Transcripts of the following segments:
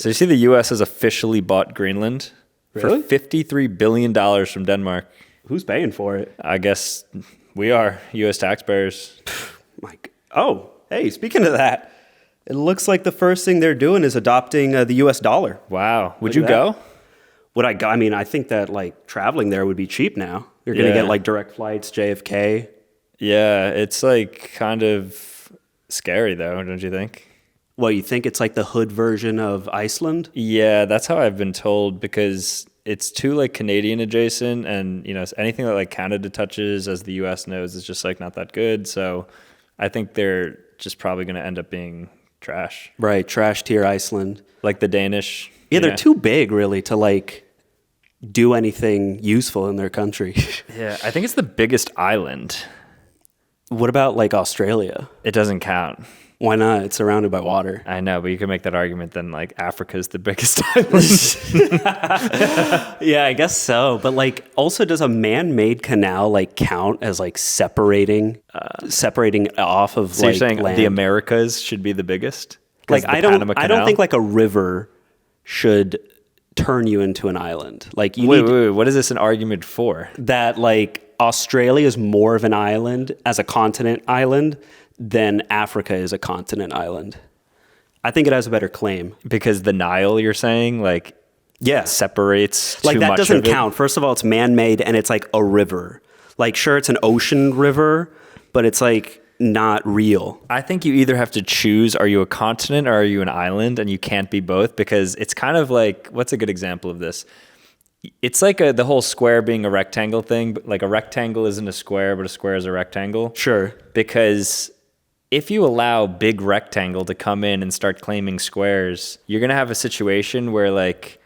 So you see the U.S. has officially bought Greenland Really? for $53 billion from Denmark. Who's paying for it? I guess we are, U.S. taxpayers. Oh, hey, speaking of that, it looks like the first thing they're doing is adopting the U.S. dollar. Wow. Would Look you at go? Would I go? I mean, I think that like traveling there would be cheap now. You're going to get like direct flights, JFK. Yeah, it's like kind of scary though, don't you think? Well, you think it's like the hood version of Iceland? Yeah, that's how I've been told because it's too like Canadian adjacent, and you know anything that like Canada touches, as the U.S. knows, is just like not that good. So I think they're just probably going to end up being trash. Right, trash tier Iceland. Like the Danish. Yeah, they're too big really to like do anything useful in their country. Yeah, I think it's the biggest island. What about like Australia? It doesn't count. Why not? It's surrounded by water. I know, but you can make that argument then like Africa's the biggest island. Yeah, I guess so. But like, also, does a man-made canal like count as like separating off of So like you're saying land? the Americas should be the biggest? 'Cause Like, the I don't Panama Canal? think like a river should turn you into an island. Like you Wait, need wait, what is this an argument for? that like Australia is more of an island as a continent island than Africa is a continent island. I think it has a better claim. Because the Nile, you're saying, like, Yeah. separates Like too that much doesn't of it? count. First of all, it's man-made and it's like a river. Like sure, it's an ocean river, but it's like not real. I think you either have to choose, are you a continent or are you an island? And you can't be both, because it's kind of like, what's a good example of this? It's like the whole square being a rectangle thing, but like a rectangle isn't a square, but a square is a rectangle. Sure. Because if you allow big rectangle to come in and start claiming squares, you're going to have a situation where like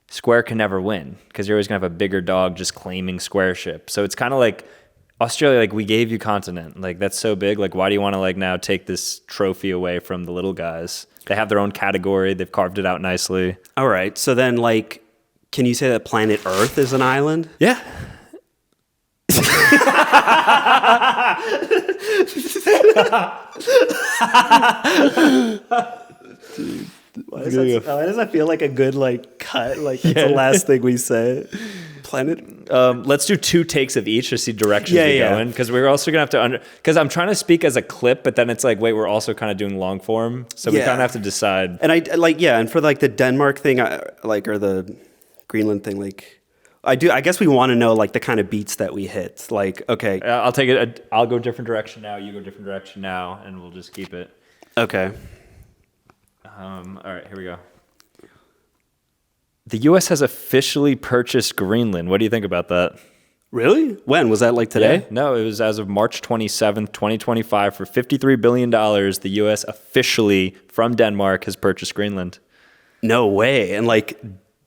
square can never win, because you're always going to have a bigger dog just claiming squareship. So it's kind of like Australia, like we gave you continent, like that's so big. Like, why do you want to like now take this trophy away from the little guys? They have their own category. They've carved it out nicely. All right. So then like, can you say that planet Earth is an island? Yeah. Why does that feel like a good like cut? Like it's the last thing we say. Planet. Let's do 2 takes of each to see directions we go in, because we're also gonna have to because I'm trying to speak as a clip, but then it's like, wait, we're also kind of doing long form, so we kind of have to decide. And I like and for like the Denmark thing, or the Greenland thing, like I guess we want to know like the kind of beats that we hit. Like okay, I'll take it. I'll go different direction now. You go different direction now, and we'll just keep it. okay. All right, here we go. The U.S. has officially purchased Greenland. What do you think about that? Really? When was that? Like today? Yeah? No, it was as of March 27th, 2025, for $53 billion. The U.S. officially, from Denmark, has purchased Greenland. No way. And like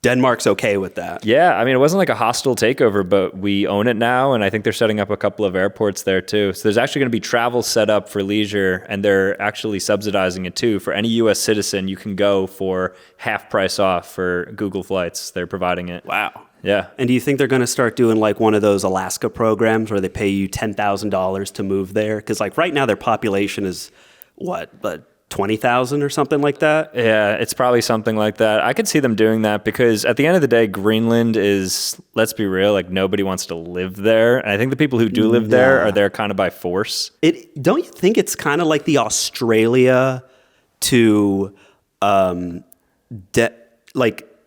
Denmark's okay with that. Yeah, I mean, it wasn't like a hostile takeover, but we own it now, and I think they're setting up a couple of airports there too. So there's actually going to be travel set up for leisure, and they're actually subsidizing it too. For any U.S. citizen, you can go for half price off for Google flights. They're providing it. Wow. Yeah. And do you think they're going to start doing like one of those Alaska programs where they pay you $10,000 to move there? Because like right now their population is what, but 20,000 or something like that? Yeah, it's probably something like that. I could see them doing that because at the end of the day, Greenland is, let's be real, like nobody wants to live there. And I think the people who do live there are there kind of by force. Don't you think it's kind of like the Australia to,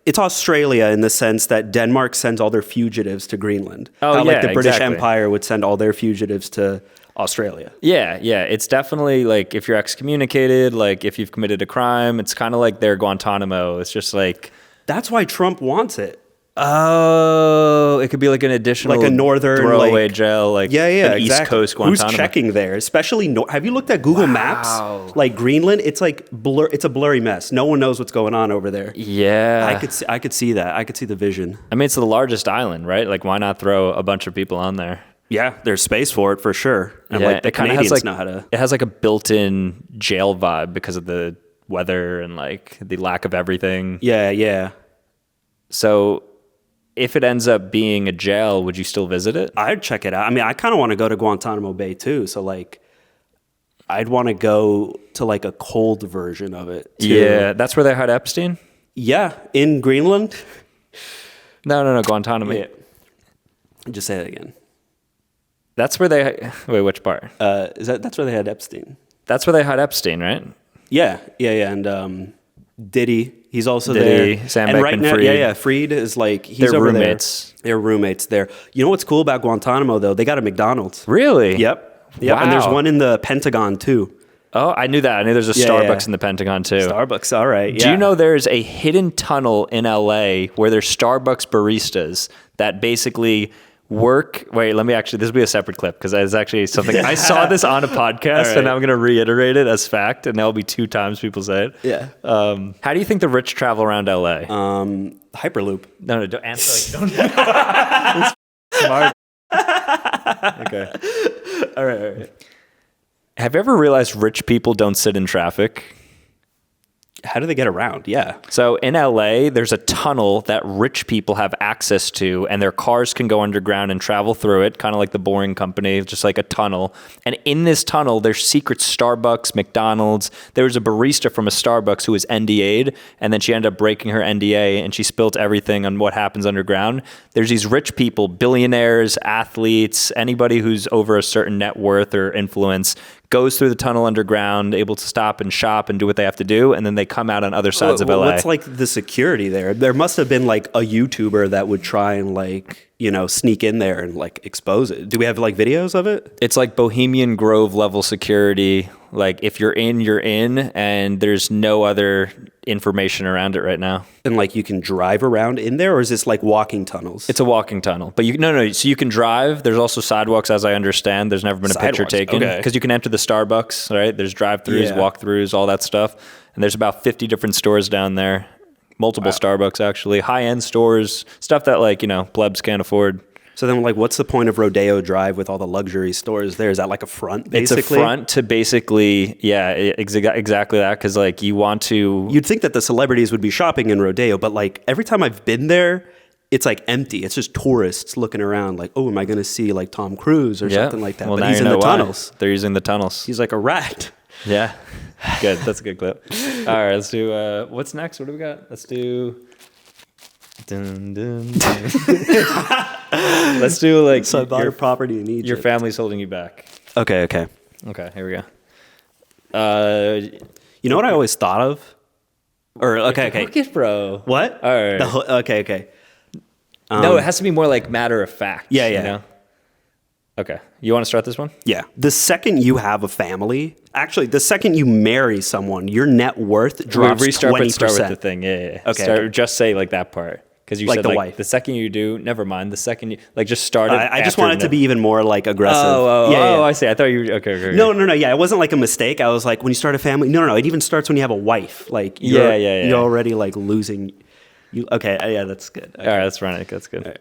it's Australia in the sense that Denmark sends all their fugitives to Greenland. Oh, how, yeah, like the British exactly. Empire would send all their fugitives to Australia. Yeah. It's definitely like if you're excommunicated, like if you've committed a crime, it's kind of like their Guantanamo. It's just like... That's why Trump wants it. Oh, it could be like an additional... Like a northern... throwaway like, jail, like an East exactly. Coast Guantanamo. Who's checking there? Especially... have you looked at Google Maps? Like Greenland, it's like it's a blurry mess. No one knows what's going on over there. Yeah. I could see that. I could see the vision. I mean, it's the largest island, right? Like, why not throw a bunch of people on there? Yeah, there's space for it for sure. And like the Canadians know how to... It has like a built-in jail vibe because of the weather and like the lack of everything. Yeah. So if it ends up being a jail, would you still visit it? I'd check it out. I mean, I kind of want to go to Guantanamo Bay too. So like, I'd want to go to like a cold version of it too. Yeah, that's where they had Epstein? Yeah, in Greenland. No, Guantanamo. Yeah. Just say it again. That's where they. Wait, which part? That's where they had Epstein? That's where they had Epstein, right? Yeah, and Diddy, he's also Diddy, there. Sam and right now, Bankman-Fried. Fried is like he's They're over roommates. there. They're roommates there. You know what's cool about Guantanamo though? They got a McDonald's. Really? Yep. Wow. And there's one in the Pentagon too. Oh, I knew that. I knew there's a Starbucks in the Pentagon too. Starbucks, all right. Do you know there's a hidden tunnel in LA where there's Starbucks baristas that basically work. Wait, let me actually, this will be a separate clip because it's actually something I saw this on a podcast and I'm going to reiterate it as fact. And that'll be 2 times people say it. Yeah. How do you think the rich travel around LA? Hyperloop. No, don't answer. Don't. Smart. Okay. All right. Have you ever realized rich people don't sit in traffic? How do they get around? Yeah. So in LA, there's a tunnel that rich people have access to, and their cars can go underground and travel through it, kind of like the Boring Company, just like a tunnel. And in this tunnel, there's secret Starbucks, McDonald's. There was a barista from a Starbucks who was NDA'd, and then she ended up breaking her NDA, and she spilt everything on what happens underground. There's these rich people, billionaires, athletes, anybody who's over a certain net worth or influence, goes through the tunnel underground, able to stop and shop and do what they have to do, and then they come out on other sides of LA. What's like the security there? There must have been like a YouTuber that would try and like, sneak in there and like expose it. Do we have like videos of it? It's like Bohemian Grove level security. Like if you're in, you're in, and there's no other information around it right now. And like you can drive around in there, or is this like walking tunnels? It's a walking tunnel, but no. So you can drive. There's also sidewalks, as I understand. There's never been a picture taken because you can enter the Starbucks, right? There's drive-throughs, walk-throughs, all that stuff. And there's about 50 different stores down there. Multiple Starbucks, actually. High-end stores, stuff that like, plebs can't afford. So then, like, what's the point of Rodeo Drive with all the luxury stores there? Is that like a front, basically? It's a front to basically, exactly that. Because, like, you want to... You'd think that the celebrities would be shopping in Rodeo, but, like, every time I've been there, it's, like, empty. It's just tourists looking around like, oh, am I going to see, like, Tom Cruise or something like that? Well, but he's in the tunnels. They're using the tunnels. He's like a rat. Yeah. Good. That's a good clip. All right, let's do... what's next? What do we got? Let's do... Dun, dun, dun. Let's do like so your property in Egypt. Your family's holding you back. Okay. Okay, here we go. You know what I always thought of? Or okay. Hook it, bro. What? All right. Okay. No, it has to be more like matter of fact. Yeah. You know? Okay. You want to start this one? Yeah. The second you have a family, actually, the second you marry someone, your net worth drops 20%. Start with the thing. Yeah. Okay. Just say like that part. Because you like said the like wife. The second you do, never mind. The second you like just started. I just wanted to be even more like aggressive. Oh, I see. I thought you were okay. No. Yeah, it wasn't like a mistake. I was like, when you start a family, no. It even starts when you have a wife. Like, you're already like losing. Okay, yeah, that's good. Okay. All right, let's run it. That's good. Right.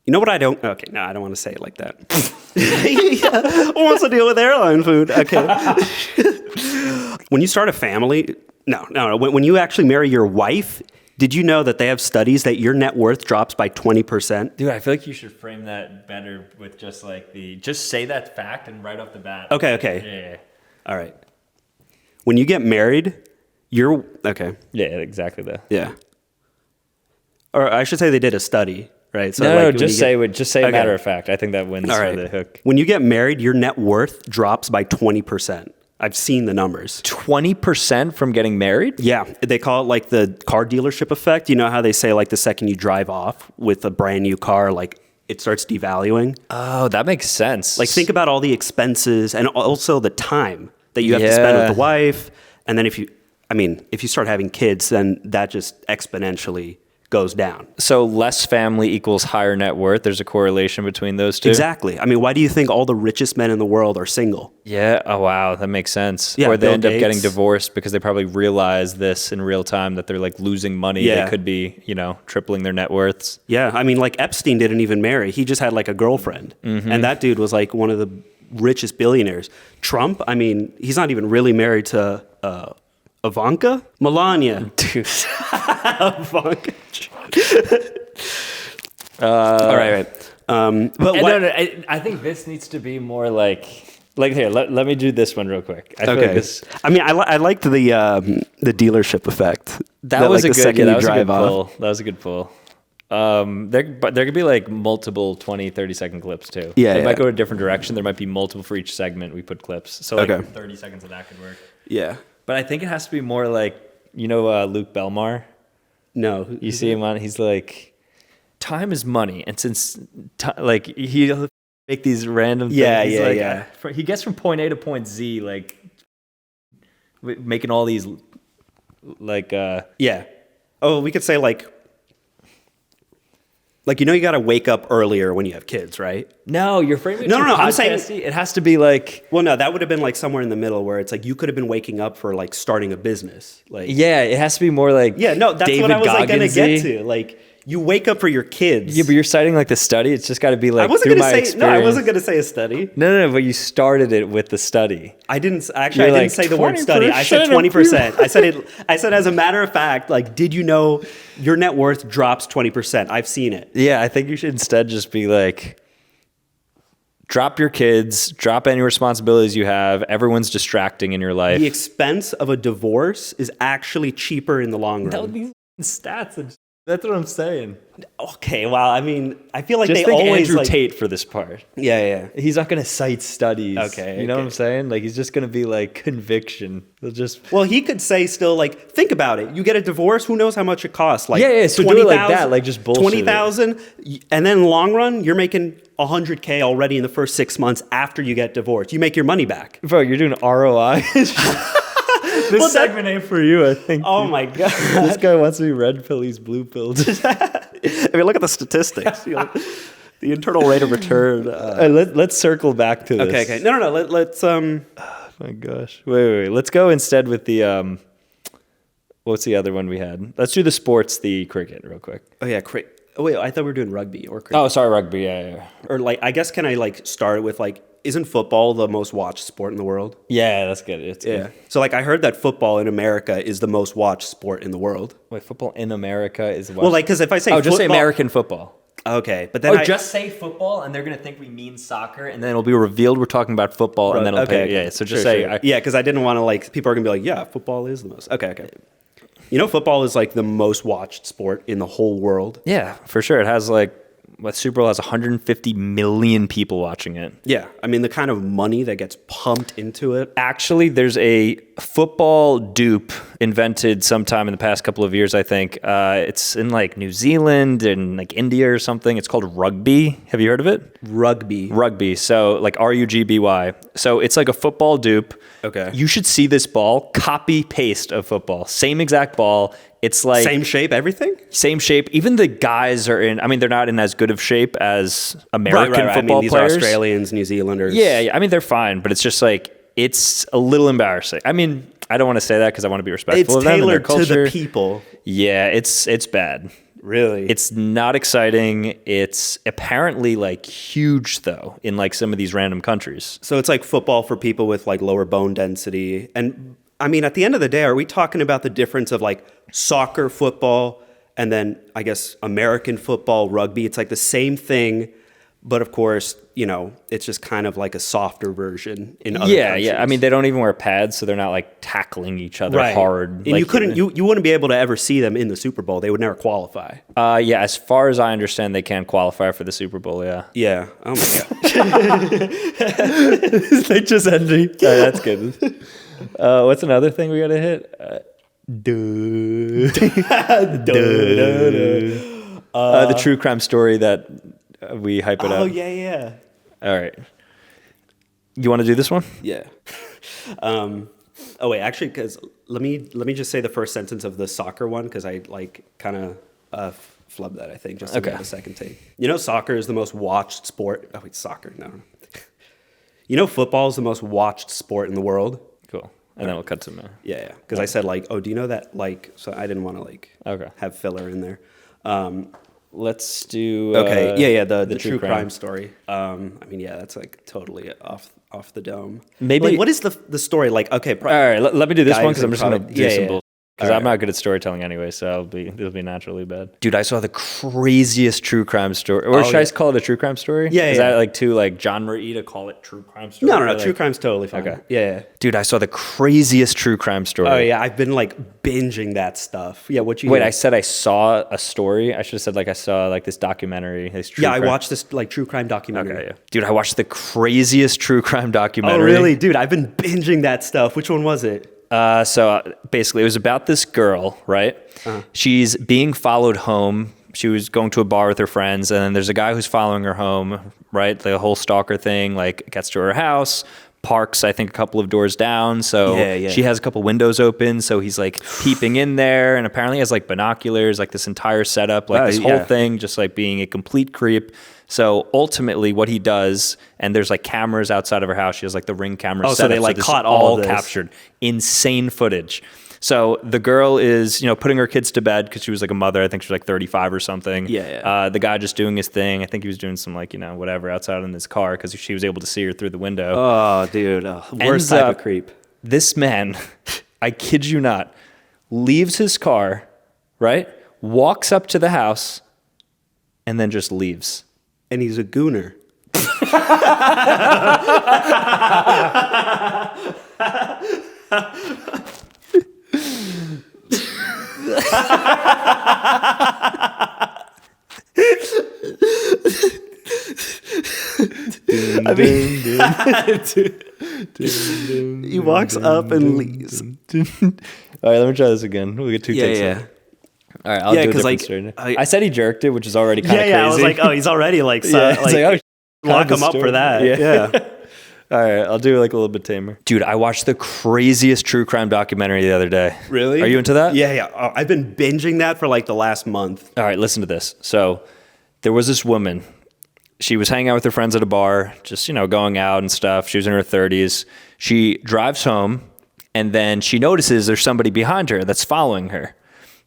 You know what I don't? Okay, no, I don't want to say it like that. Who wants to deal with airline food? Okay. When you start a family, no. When you actually marry your wife, did you know that they have studies that your net worth drops by 20%? Dude, I feel like you should frame that better with just like just say that fact and right off the bat. Okay. Yeah. All right. When you get married, okay. Yeah, exactly that. Yeah. Or I should say they did a study, right? So no, just say matter of fact. I think that wins for the hook. When you get married, your net worth drops by 20%. I've seen the numbers. 20% from getting married? Yeah. They call it like the car dealership effect. You know how they say like the second you drive off with a brand new car, like it starts devaluing? Oh, that makes sense. Like think about all the expenses and also the time that you have to spend with the wife. And then if you start having kids, then that just exponentially goes down. So less family equals higher net worth. There's a correlation between those two. Exactly. I mean, why do you think all the richest men in the world are single? Yeah. Oh, wow. That makes sense. Yeah, or they Bill end up Gates. getting divorced because they probably realize this in real time that they're like losing money. Yeah. They could be, tripling their net worths. Yeah. I mean, like Epstein didn't even marry. He just had like a girlfriend. Mm-hmm. And that dude was like one of the richest billionaires. Trump, I mean, he's not even really married to Ivanka? Melania. Dude. Ivanka. All right. I think this needs to be more like Like here, let me do this one real quick. I feel like this, I mean, I liked the dealership effect. that was like, a the good, second that you was a good drive off. pull. That was a good pull. But there could be like multiple 20, 30-second clips too. Yeah, It might yeah. go a different direction. There might be multiple for each segment we put clips. So like 30 seconds of that could work. Yeah. But I think it has to be more like, Luke Belmar? No. You see him on, he's like, time is money. And since, like, he'll make these random things. Yeah, He's yeah, like, yeah. He gets from point A to point Z, like, making all these, like, Yeah. Oh, we could say like you got to wake up earlier when you have kids, right? no, you're framing it No, too no, I'm saying- podcasty. It has to be like, Well, no, that would have been like somewhere in the middle where it's like you could have been waking up for like starting a business. Like, yeah, it has to be more like, yeah, no, that's David what I was like gonna get Goggins-y. to. Like, you wake up for your kids. Yeah, but you're citing like the study. It's just got to be like, I wasn't through gonna my say experience. no. I wasn't gonna say a study. No, but you started it with the study. I didn't You're I didn't like, say the word study. I said 20% 20%. I said it. I said as a matter of fact. Like, did you know your net worth drops 20%? I've seen it. Yeah, I think you should instead just be like, drop your kids, drop any responsibilities you have. Everyone's distracting in your life. The expense of a divorce is actually cheaper in the long That run. would be stats. That's what I'm saying. Okay, well, I mean, I feel like Just they think always Andrew like. Tate for this part. Yeah. He's not going to cite studies. Okay, You know what okay. I'm saying? Like, he's just going to be like conviction. He'll just. Well, he could say still like, think about it. You get a divorce. Who knows how much it costs? Like, Yeah, so do it like that, like, just bullshit it. 20,000, and then in the long run, you're making 100K already in the first 6 months after you get divorced. You make your money back. Bro, you're doing ROI. This segment ain't for you, I think. Oh my god! This guy wants to be red pill, he's blue pilled. I mean, look at the statistics. The internal rate of return. Let's circle back to this. Okay. No. Let's Oh my gosh. Wait. Let's go instead with the what's the other one we had? Let's do the sports, the cricket, real quick. Oh yeah, Oh wait, I thought we were doing rugby or cricket. Oh, sorry, rugby. Yeah. Or like, I guess can I like start with like, isn't football the most watched sport in the world? Yeah, that's good. It's Yeah. good. So like, I heard that football in America is the most watched sport in the world. Wait, football in America is Well, like, because if I say just say football- American football. Okay, but then Just say football, and they're gonna think we mean soccer, and then it'll be revealed we're talking about football, and then it'll okay. pay. Yeah, so just Sure, say sure. Yeah, because I didn't want to like, people are gonna be like, yeah, football is the most. Okay. You know, football is like the most watched sport in the whole world. Yeah, for sure. It has like Super Bowl has 150 million people watching it. Yeah, I mean the kind of money that gets pumped into it. Actually, there's a football dupe invented sometime in the past couple of years, I think. It's in like New Zealand and like India or something. It's called rugby. Have you heard of it? Rugby. So like RUGBY. So it's like a football dupe. Okay. You should see this ball. Copy paste of football. Same exact ball. It's like Same shape, everything? same shape. Even the guys are in. I mean, they're not in as good of shape as American Right. football I mean, these players. are Australians, New Zealanders. Yeah, I mean, they're fine, but it's just like, it's a little embarrassing. I mean, I don't want to say that because I want to be respectful It's of them and their tailored to culture. the people. Yeah, it's bad. Really? It's not exciting. It's apparently like huge though in like some of these random countries. So it's like football for people with like lower bone density. And I mean, at the end of the day, are we talking about the difference of like soccer, football, and then I guess American football, rugby? It's like the same thing, but of course, you know, it's just kind of like a softer version in other countries. Yeah. I mean, they don't even wear pads, so they're not like tackling each other hard. And like, you wouldn't be able to ever see them in the Super Bowl. They would never qualify. Yeah, as far as I understand, they can qualify for the Super Bowl. Yeah. Yeah. Oh my God. They just ended. Oh, that's good. What's another thing we gotta hit? The true crime story that we hype it up. Oh, yeah. All right. You want to do this one? Yeah. Oh wait, actually, because let me just say the first sentence of the soccer one because I like kind of flubbed that I think just to Okay. get a second take. You know, soccer is the most watched sport. Oh wait, soccer. No. You know, football is the most watched sport in the world. Cool. And then we'll cut to Yeah. Because I said like, oh, do you know that? Like, so I didn't want to like Okay. have filler in there. Let's do. Okay. Yeah. The true crime story. I mean, yeah, that's like totally off the dome. Maybe- Like, what is the story like? Okay. All right. Let me do this Guys one because I'm in just gonna product- do yeah, some yeah. bullshit. Because I'm not good at storytelling anyway, so it'll be naturally bad. Dude, I saw the craziest true crime story. Or should I call it a true crime story? Yeah, Is that like too like genre-y to call it true crime story? No, like, true crime's totally fine. Okay. Yeah. Dude, I saw the craziest true crime story. Oh yeah, I've been like binging that stuff. Yeah, what you Wait, do? I said I saw a story. I should have said like I saw like this documentary. This true Yeah, I crime. watched this like true crime documentary. Okay, yeah. Dude, I watched the craziest true crime Oh documentary. really? Dude, I've been binging that stuff. Which one was it? So basically, it was about this girl, right? She's being followed home. She was going to a bar with her friends, and then there's a guy who's following her home, right? The whole stalker thing, like gets to her house, parks, I think, a couple of doors down. So she has a couple windows open, so he's like peeping in there, and apparently has like binoculars, like this entire setup, like this whole thing, just like being a complete creep. So ultimately what he does, and there's like cameras outside of her house. She has like the Ring cameras set so they up, like this caught is all this. captured. Insane footage. So the girl is, putting her kids to bed because she was like a mother. I think she was like 35 or something. Yeah. The guy just doing his thing. I think he was doing some like, whatever outside in his car because she was able to see her through the window. Oh, dude. Worst Ends type up- of creep. This man, I kid you not, leaves his car, right? Walks up to the house and then just leaves. And he's a gooner. He walks up and leaves. All right, let me try this again. We'll get two takes. All right, I'll do a different story. I said he jerked it, which is already kind of crazy. I was like, oh, he's already like, lock him up for that. Yeah. All right, I'll do like a little bit tamer. Dude, I watched the craziest true crime documentary the other day. Really? Are you into that? Yeah. Oh, I've been binging that for like the last month. All right, listen to this. So there was this woman. She was hanging out with her friends at a bar, just, going out and stuff. She was in her 30s. She drives home, and then she notices there's somebody behind her that's following her.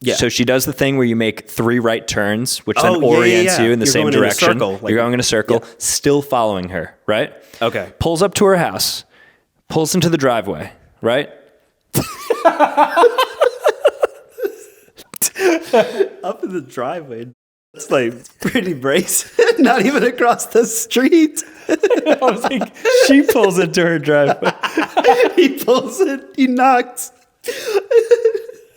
Yeah. So she does the thing where you make 3 right turns, which then orients you in the same direction. You're going in a circle, still following her, right? Okay. Pulls up to her house, pulls into the driveway, right? Up in the driveway. It's like pretty brace. Not even across the street. I was like, she pulls into her driveway. He pulls it. He knocks.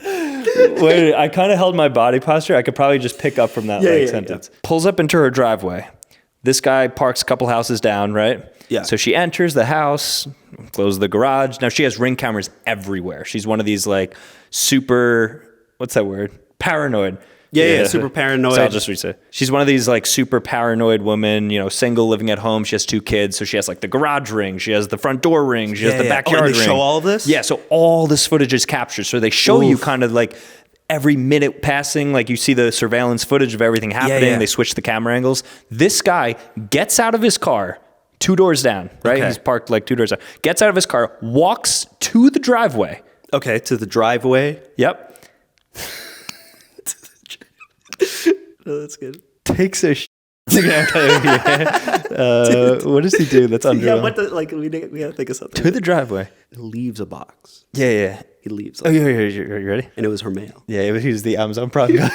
Wait, I kind of held my body posture. I could probably just pick up from that sentence. Yeah. Pulls up into her driveway. This guy parks a couple houses down, right? Yeah. So she enters the house, closes the garage. Now she has Ring cameras everywhere. She's one of these like super, what's that word? Paranoid. Yeah, super paranoid. So I'll just read it. She's one of these like super paranoid women, single, living at home. She has 2 kids, so she has like the garage ring, she has the front door ring, she has the backyard ring. They show all this? Yeah, so all this footage is captured. So they show you kind of like every minute passing, like you see the surveillance footage of everything happening. They switch the camera angles. This guy gets out of his car 2 doors down, right? Okay. He's parked like 2 doors down. Gets out of his car, walks to the driveway. Okay, to the driveway. Yep. Oh, that's good. Takes a what does he do that's under him? We have to think of something. To the driveway. Leaves a box. Yeah. He leaves. Oh, you ready? And it was her mail. Yeah, he was the Amazon Prime guy.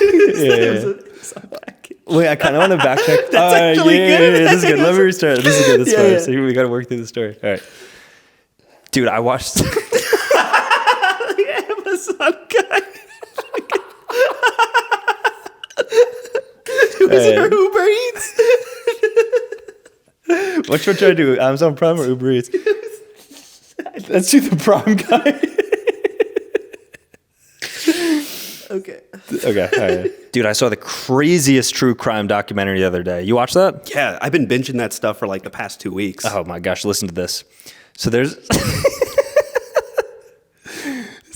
Wait, I kind of want to backcheck. That's actually good. Yeah, this is good. Let me restart. This is good. This story. So we got to work through the story. All right. Dude, I watched... The Amazon guy. Was it Uber Eats? What should I try to do? Amazon Prime or Uber Eats? Let's do the Prime guy. Okay. All right. Dude, I saw the craziest true crime documentary the other day. You watched that? Yeah, I've been binging that stuff for like the past 2 weeks. Oh my gosh, listen to this. So there's...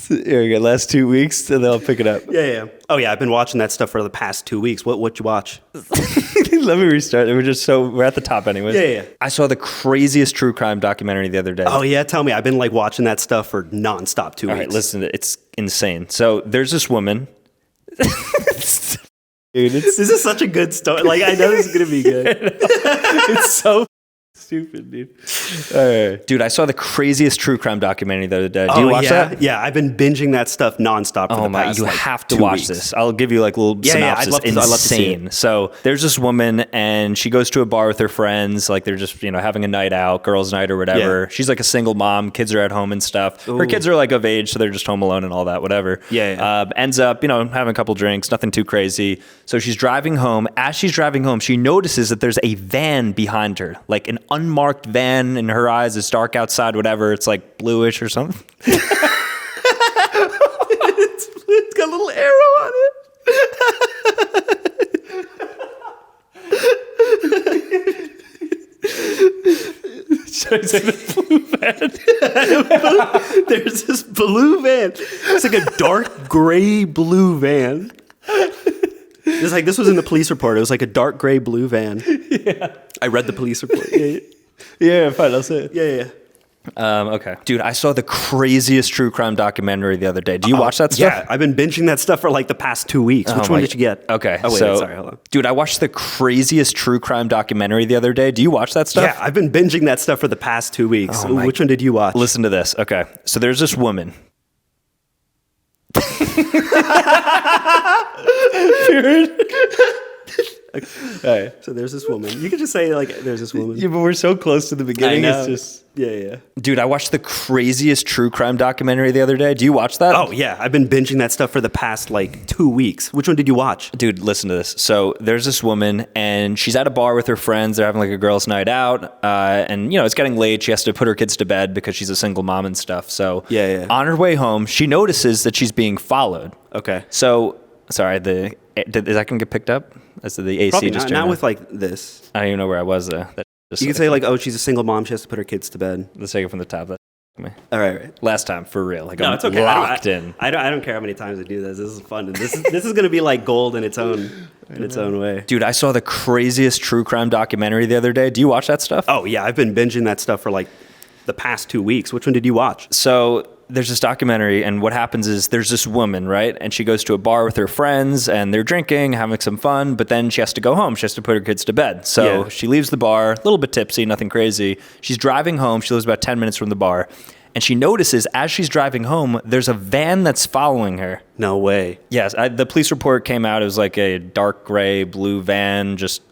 Here we go. Last 2 weeks, and then I'll pick it up. Yeah. Oh yeah, I've been watching that stuff for the past 2 weeks. What you watch? Let me restart. We're at the top anyways. Yeah. I saw the craziest true crime documentary the other day. Oh yeah, tell me. I've been like watching that stuff for nonstop 2 weeks. All right, listen, it's insane. So there's this woman. Dude, this is such a good story. Like I know this is gonna be good. It's so stupid, dude. All right. Dude, I saw the craziest true crime documentary the other day. Do you watch that? Yeah, I've been binging that stuff nonstop for the past, you like, have to 2 watch weeks. this. I'll give you like a little synopsis. I'd love to see Insane. it. So there's this woman and she goes to a bar with her friends. Like they're just, having a night out, girls' night or whatever. Yeah. She's like a single mom. Kids are at home and stuff. Her kids are like of age, so they're just home alone and all that, whatever. Ends up, having a couple drinks, nothing too crazy. So she's driving home. As she's driving home, she notices that there's a van behind her, like an unmarked van. In her eyes, it's dark outside, whatever. It's like bluish or something. It's got a little arrow on it. Should I say the blue van? There's this blue van. It's like a dark gray blue van. It's like, this was in the police report. It was like a dark gray blue van. Yeah. I read the police report. Yeah, fine, I'll say it. Yeah. Okay. Dude, I saw the craziest true crime documentary the other day. Do you watch that stuff? Yeah, I've been binging that stuff for like the past 2 weeks. Which one did you get? Okay. Oh, wait, sorry, hold on. Dude, I watched the craziest true crime documentary the other day. Do you watch that stuff? Yeah, I've been binging that stuff for the past 2 weeks. Which one did you watch? Listen to this. Okay. So there's this woman. All right. So there's this woman. You could just say like, there's this woman. Yeah, but we're so close to the beginning. I know. It's just... Yeah. Dude, I watched the craziest true crime documentary the other day. Do you watch that? Oh, yeah. I've been binging that stuff for the past like 2 weeks. Which one did you watch? Dude, listen to this. So there's this woman and she's at a bar with her friends. They're having like a girls' night out. And, it's getting late. She has to put her kids to bed because she's a single mom and stuff. So on her way home, she notices that she's being followed. Okay. So, sorry, is that going to get picked up? As the AC Probably just not with like this. I don't even know where I was there. You can say like, oh, she's a single mom. She has to put her kids to bed. Let's take it from the top. Me. All right. Last time, for real. Like, No, I'm it's okay. locked in. I don't care how many times I do this. This is fun. And this is going to be like gold in its own way. Dude, I saw the craziest true crime documentary the other day. Do you watch that stuff? Oh, yeah. I've been binging that stuff for like the past 2 weeks. Which one did you watch? So there's this documentary, and what happens is there's this woman, right? And she goes to a bar with her friends, and they're drinking, having some fun, but then she has to go home. She has to put her kids to bed. So she leaves the bar, a little bit tipsy, nothing crazy. She's driving home. She lives about 10 minutes from the bar. And she notices as she's driving home, there's a van that's following her. No way. Yes, the police report came out. It was like a dark gray, blue van, just,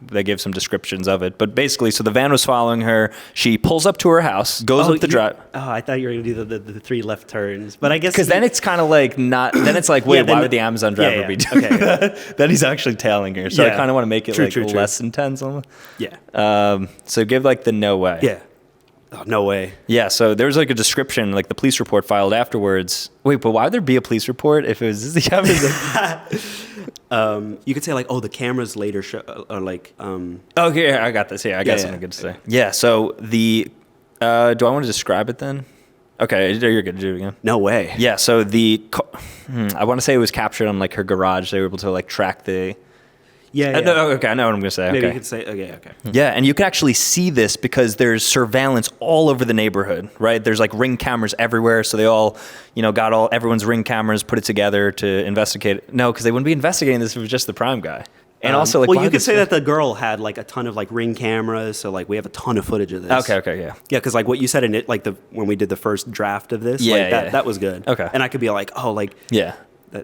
they gave some descriptions of it. But basically, so the van was following her. She pulls up to her house, goes up the drive. Oh, I thought you were going to do the 3 left turns. But I guess... Because then it's kind of like not... Then it's like, wait, why would the Amazon driver be doing that? Then he's actually tailing her. So I kind of want to make it less intense. Almost. Yeah. So give like the no way. Yeah. Oh, no way. Yeah, so there was like a description, like the police report filed afterwards. Wait, but why would there be a police report if it was the Amazon? You could say like, oh, the cameras later show, or like... Okay, I got this. Yeah, I got something good to say. Yeah, so do I want to describe it then? Okay, you're good to do it again. No way. Yeah, so I want to say it was captured on like her garage. They were able to like track the... Yeah. No, okay, I know what I'm going to say. Maybe okay. you could say, okay. Yeah, and you can actually see this because there's surveillance all over the neighborhood, right? There's like ring cameras everywhere, so they all, got everyone's ring cameras, put it together to investigate. No, because they wouldn't be investigating this if it was just the prime guy. And also, like, well, you could say that the girl had like a ton of like ring cameras, so like we have a ton of footage of this. Okay, yeah. Yeah, because like what you said in it, like when we did the first draft of this, that was good. Okay. And I could be like, oh, like All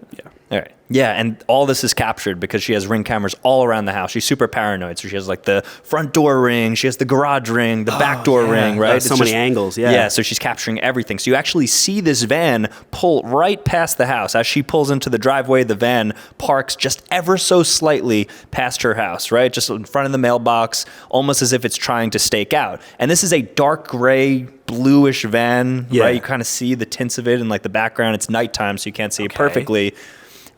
right. Yeah, and all this is captured because she has ring cameras all around the house. She's super paranoid. So she has like the front door ring, she has the garage ring, the back door ring, right? So many angles, Yeah, so she's capturing everything. So you actually see this van pull right past the house. As she pulls into the driveway, the van parks just ever so slightly past her house, right? Just in front of the mailbox, almost as if it's trying to stake out. And this is a dark gray, bluish van, right? You kind of see the tints of it in like the background. It's nighttime, so you can't see it perfectly.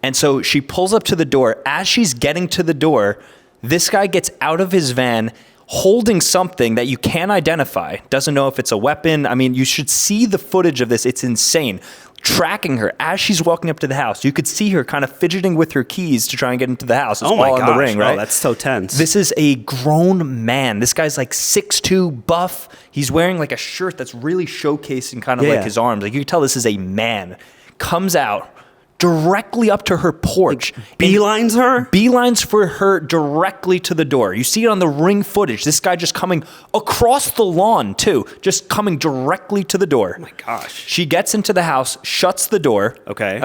And so she pulls up to the door. As she's getting to the door, this guy gets out of his van holding something that you can't identify. Doesn't know if it's a weapon. I mean, you should see the footage of this. It's insane. Tracking her as she's walking up to the house. You could see her kind of fidgeting with her keys to try and get into the house. It's all on the ring, right? Oh, that's so tense. This is a grown man. This guy's like 6'2", buff. He's wearing like a shirt that's really showcasing kind of like his arms. Like you can tell this is a man. Comes out, directly up to her porch. Beelines her? Beelines for her directly to the door. You see it on the Ring footage. This guy just coming across the lawn, too. Just coming directly to the door. Oh, my gosh. She gets into the house, shuts the door. Okay.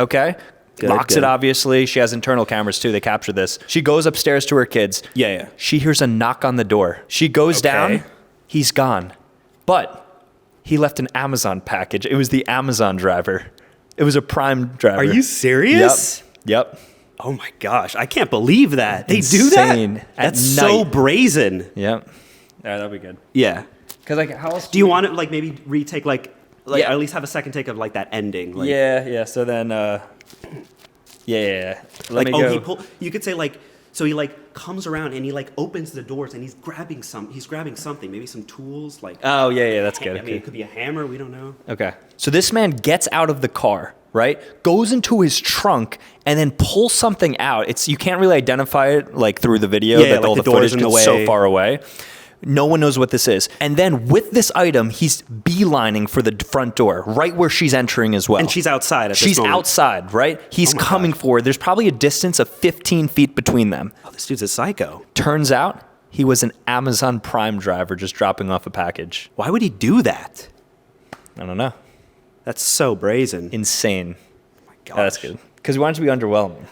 Good, Locks it, obviously. She has internal cameras, too. They capture this. She goes upstairs to her kids. Yeah. She hears a knock on the door. She goes down. He's gone. But he left an Amazon package. It was the Amazon driver. It was a Prime driver. Are you serious? Yep. Oh, my gosh. I can't believe that. They Insane. do that? That's so brazen. Yep. All right, that'll be good. Yeah. Because, like, how else do you want to, like, maybe retake, like yeah. at least have a second take of, like, that ending? Like, yeah. So then, yeah. Let like, me go. You could say, like, so he, like, comes around and he, like, opens the doors and he's grabbing something, maybe some tools, like. Oh, yeah, that's good. I mean, it could be a hammer, we don't know. Okay. So this man gets out of the car, right? Goes into his trunk and then pulls something out. You can't really identify it, like, through the video. Yeah, that like all the the door's footage in the is so way. far away. No one knows what this is. And then with this item, he's beelining for the front door, right where she's entering as well. And she's outside at this She's moment. outside, right? He's coming for her. There's probably a distance of 15 feet between them. Oh, this dude's a psycho. Turns out he was an Amazon Prime driver just dropping off a package. Why would he do that? I don't know. That's so brazen. Insane. Oh my gosh. That's good. Because we want it to be underwhelming.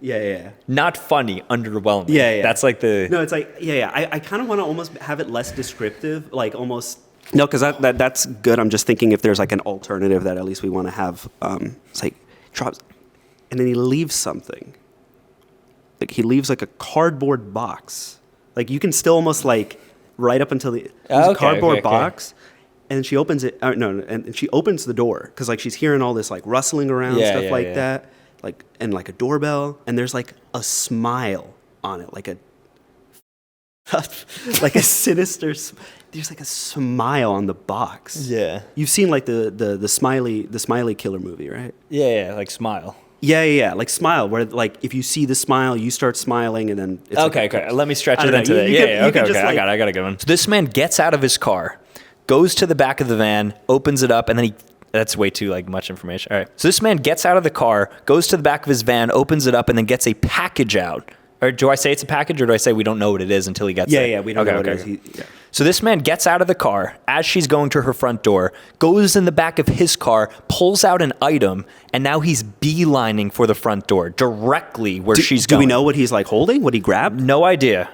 Yeah. Not funny, underwhelming. Yeah. That's like the... No, it's like, yeah. I kind of want to almost have it less descriptive, like almost... No, because that's good. I'm just thinking if there's like an alternative that at least we want to have. It's like, drops... And then he leaves something. Like he leaves like a cardboard box. Like you can still almost like right up until the cardboard box. And then she opens it. And she opens the door because like she's hearing all this like rustling around stuff like that. Like and like a doorbell, and there's like a smile on it, like a like a sinister. There's like a smile on the box. Yeah. You've seen like the smiley killer movie, right? Yeah, like Smile. Yeah, like Smile, where like if you see the smile, you start smiling, and then it's Okay. Let me stretch it into know. that. Okay. I got a good one. So this man gets out of his car, goes to the back of the van, opens it up, and then that's way too like much information. All right. So this man gets out of the car, goes to the back of his van, opens it up, and then gets a package out. Or do I say it's a package, or do I say we don't know what it is until he gets there? Yeah, we don't know what it is. So this man gets out of the car as she's going to her front door, goes in the back of his car, pulls out an item, and now he's beelining for the front door, directly where she's going. Do we know what he's like holding? What he grabbed? No idea.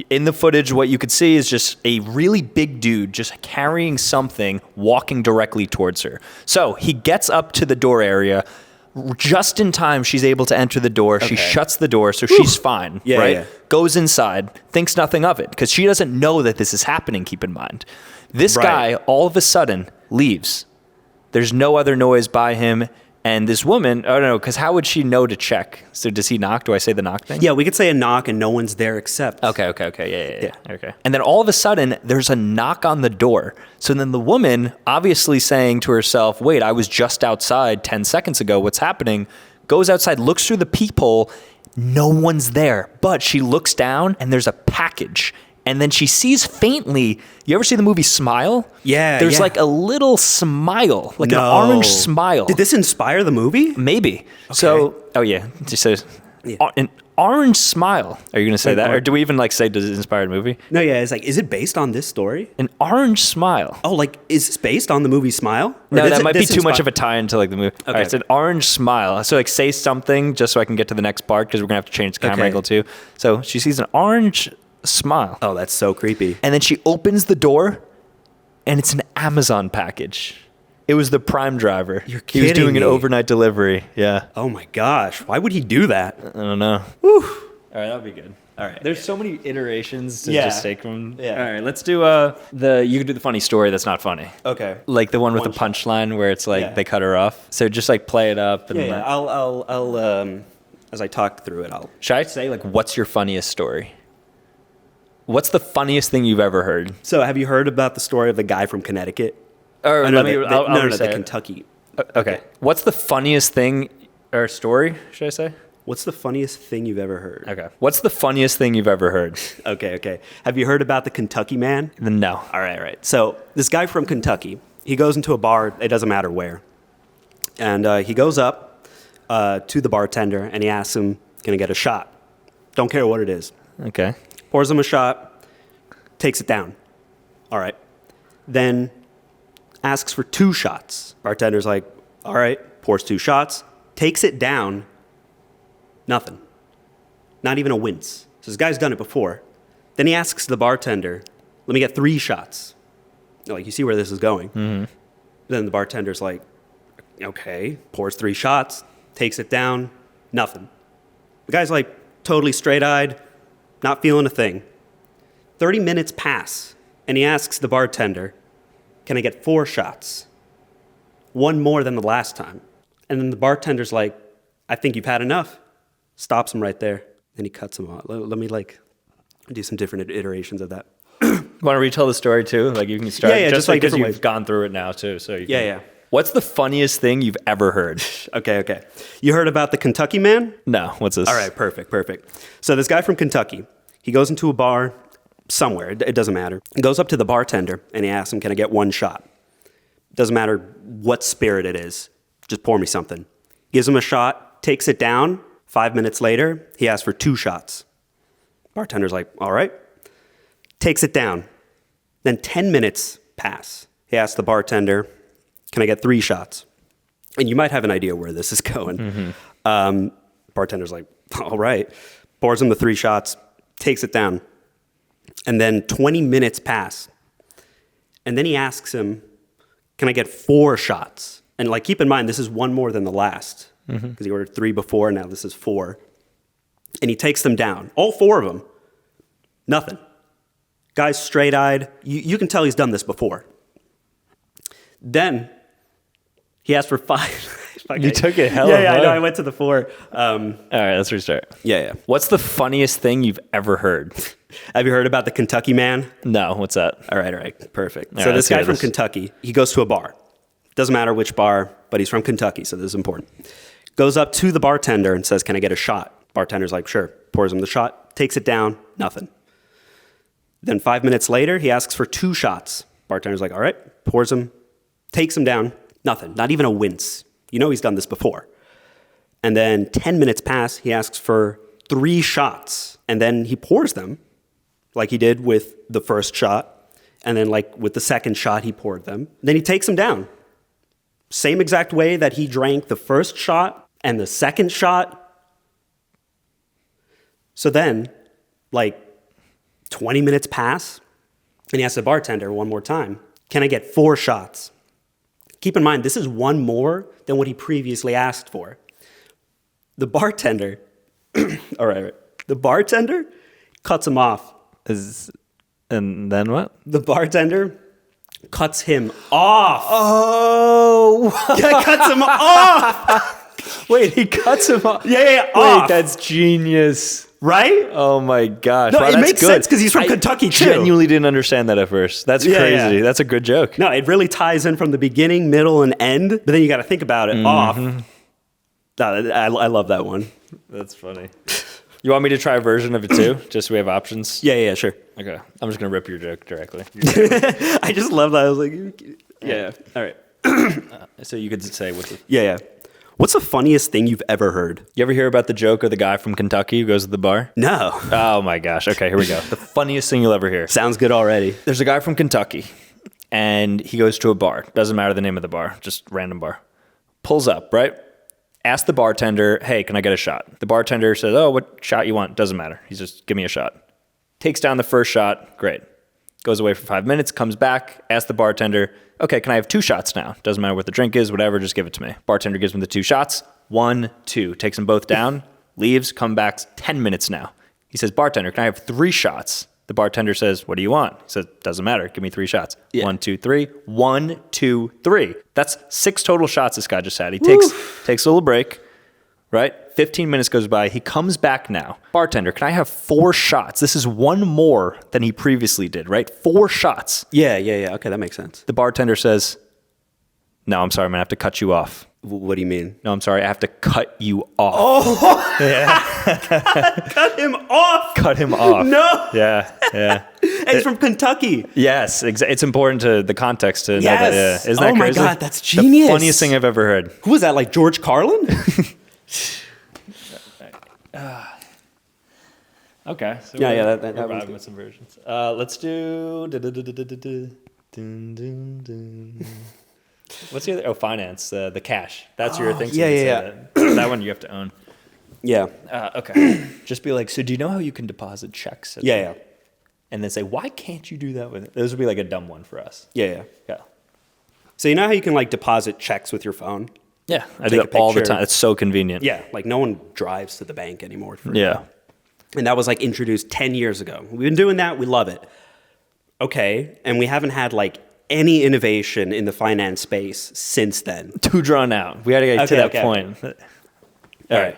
In the footage, what you could see is just a really big dude just carrying something, walking directly towards her. So he gets up to the door area. Just in time, she's able to enter the door. She shuts the door, so she's fine, right? Yeah. Goes inside, thinks nothing of it, because she doesn't know that this is happening, keep in mind. This guy, all of a sudden, leaves. There's no other noise by him. And this woman, I don't know, because how would she know to check? So does he knock? Do I say the knock thing? Yeah, we could say a knock and no one's there except. Okay. Yeah. Okay. And then all of a sudden, there's a knock on the door. So then the woman, obviously saying to herself, wait, I was just outside 10 seconds ago. What's happening? Goes outside, looks through the peephole. No one's there. But she looks down and there's a package. And then she sees faintly, you ever see the movie Smile? Yeah. There's like a little smile, like an orange smile. Did this inspire the movie? Maybe. Okay. So, just says an orange smile. Are you going to say that? Or do we even like say, does it inspire the movie? No, yeah. It's like, is it based on this story? An orange smile. Oh, like, is it based on the movie Smile? No, that might be too much of a tie into like the movie. Okay. All right, it's an orange smile. So like say something just so I can get to the next part because we're going to have to change the camera angle too. So she sees an orange smile. Oh, that's so creepy. And then she opens the door and it's an Amazon package. It was the Prime driver. You're kidding He was doing me. an overnight delivery. Yeah. Oh my gosh. Why would he do that? I don't know. Whew. All right, that'll be good. All right. There's so many iterations to just take from. Yeah. All right, let's do you can do the funny story that's not funny. Okay. Like the one with the punchline where it's like they cut her off. So just like play it up and Yeah. I'll as I talk through it, Should I say like what's your funniest story? What's the funniest thing you've ever heard? So, have you heard about the story of the guy from Connecticut? Or I'll say Kentucky. Okay. What's the funniest thing or story, should I say? What's the funniest thing you've ever heard? Okay. What's the funniest thing you've ever heard? Okay. Have you heard about the Kentucky man? No. All right. So, this guy from Kentucky, he goes into a bar, it doesn't matter where. And he goes up, to the bartender, and he asks him, "Can I get a shot?" Don't care what it is. Okay. Pours him a shot, takes it down. All right. Then asks for 2 shots. Bartender's like, all right, pours 2 shots, takes it down, nothing. Not even a wince. So this guy's done it before. Then he asks the bartender, let me get 3 shots. Like, you see where this is going. Mm-hmm. Then the bartender's like, okay, pours 3 shots, takes it down, nothing. The guy's like totally straight-eyed, not feeling a thing. 30 minutes pass, and he asks the bartender, can I get 4 shots? 1 more than the last time. And then the bartender's like, I think you've had enough. Stops him right there. Then he cuts him off. Let me do some different iterations of that. Want to retell the story too? Like you can start just like because you've gone through it now too. So you can, yeah. What's the funniest thing you've ever heard? Okay. You heard about the Kentucky man? No. What's this? All right, perfect. So this guy from Kentucky, he goes into a bar somewhere. It doesn't matter. He goes up to the bartender and he asks him, can I get 1 shot? Doesn't matter what spirit it is. Just pour me something. Gives him a shot, takes it down. 5 minutes later, he asks for 2 shots. Bartender's like, all right. Takes it down. Then 10 minutes pass. He asks the bartender, can I get 3 shots? And you might have an idea where this is going. Mm-hmm. Bartender's like, all right. Pours him the 3 shots, takes it down. And then 20 minutes pass. And then he asks him, can I get 4 shots? And like, keep in mind, this is 1 more than the last. Because he ordered 3 before, now this is 4. And he takes them down. All 4 of them. Nothing. Guy's straight-eyed. You can tell he's done this before. Then he asked for 5. You took it hell. Yeah, I know. I went to the 4. All right, let's restart. Yeah. What's the funniest thing you've ever heard? Have you heard about the Kentucky man? No. What's that? All right. Perfect. All so right, this guy from Kentucky, he goes to a bar. Doesn't matter which bar, but he's from Kentucky, so this is important. Goes up to the bartender and says, can I get a shot? Bartender's like, sure. Pours him the shot, takes it down, nothing. Then 5 minutes later, he asks for 2 shots. Bartender's like, all right. Pours him, takes him down, nothing. Not even a wince. You know he's done this before. And then 10 minutes pass, he asks for 3 shots. And then he pours them like he did with the first shot. And then like with the second shot, he poured them. Then he takes them down. Same exact way that he drank the first shot and the second shot. So then, like, 20 minutes pass, and he asks the bartender 1 more time, can I get 4 shots? Keep in mind, this is 1 more than what he previously asked for. The bartender, all right. The bartender cuts him off. And then what? The bartender cuts him off. Oh! Yeah, cuts him off. Wait, he cuts him off. Yeah, off. Wait, that's genius. Right? Oh my gosh. No, wow, it makes sense because he's from Kentucky too. I genuinely didn't understand that at first. That's crazy. That's a good joke. No, it really ties in from the beginning, middle, and end. But then you got to think about it off. No, I love that one. That's funny. You want me to try a version of it too? Just so we have options? Yeah, sure. Okay. I'm just going to rip your joke directly. I just love that. I was like, yeah. All right. So you could say what's the... Yeah. What's the funniest thing you've ever heard? You ever hear about the joke of the guy from Kentucky who goes to the bar? No. Oh my gosh. Okay, here we go. The funniest thing you'll ever hear. Sounds good already. There's a guy from Kentucky and he goes to a bar. Doesn't matter the name of the bar, just random bar. Pulls up, right? Asks the bartender, hey, can I get a shot? The bartender says, oh, what shot you want? Doesn't matter. He's just, give me a shot. Takes down the first shot. Great. Goes away for 5 minutes, comes back, asks the bartender, okay, can I have 2 shots now? Doesn't matter what the drink is, whatever, just give it to me. Bartender gives him the 2 shots. 1, 2. Takes them both down, leaves, come back 10 minutes now. He says, bartender, can I have 3 shots? The bartender says, what do you want? He says, doesn't matter. Give me 3 shots. Yeah. 1, 2, 3. 1, 2, 3. That's 6 total shots this guy just had. He takes a little break, right? 15 minutes goes by. He comes back now. Bartender, can I have 4 shots? This is 1 more than he previously did, right? 4 shots. Yeah. Okay, that makes sense. The bartender says, no, I'm sorry. I'm going to have to cut you off. What do you mean? No, I'm sorry. I have to cut you off. Oh! Yeah. Cut him off! Cut him off. No! Yeah. And he's from Kentucky. Yes. It's important to the context to know that. Yeah. Isn't that crazy? Oh my God, that's genius. The funniest thing I've ever heard. Who was that, like George Carlin? Okay. So Yeah, that we're one's vibing good. with some versions. Let's do. What's the other? Oh, finance. The cash. That's your thing. So yeah, you can yeah, say that. That one you have to own. Yeah. Okay. Just be like, so do you know how you can deposit checks? Yeah. And then say, why can't you do that with it? This would be like a dumb one for us. Yeah. Yeah. So you know how you can like deposit checks with your phone? Yeah. I Take do a that all the picture. time. It's so convenient. Yeah. Like no one drives to the bank anymore. Yeah. And that was like introduced 10 years ago. We've been doing that. We love it. Okay. And we haven't had like any innovation in the finance space since then. Too drawn out. We got to get to that point. All right.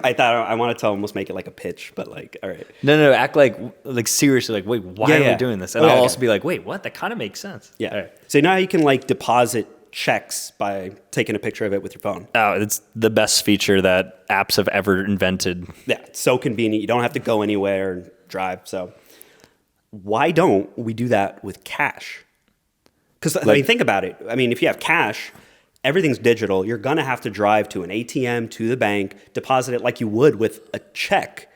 I thought I wanted to almost make it like a pitch, but like, all right. No. Act like seriously. Like, wait, why are we doing this? And I'll also be like, wait, what? That kind of makes sense. Yeah. All right. So now you can like deposit checks by taking a picture of it with your phone. Oh, it's the best feature that apps have ever invented. Yeah. It's so convenient. You don't have to go anywhere and drive. So why don't we do that with cash? Because I mean, think about it. I mean, if you have cash, everything's digital. You're going to have to drive to an ATM, to the bank, deposit it like you would with a check.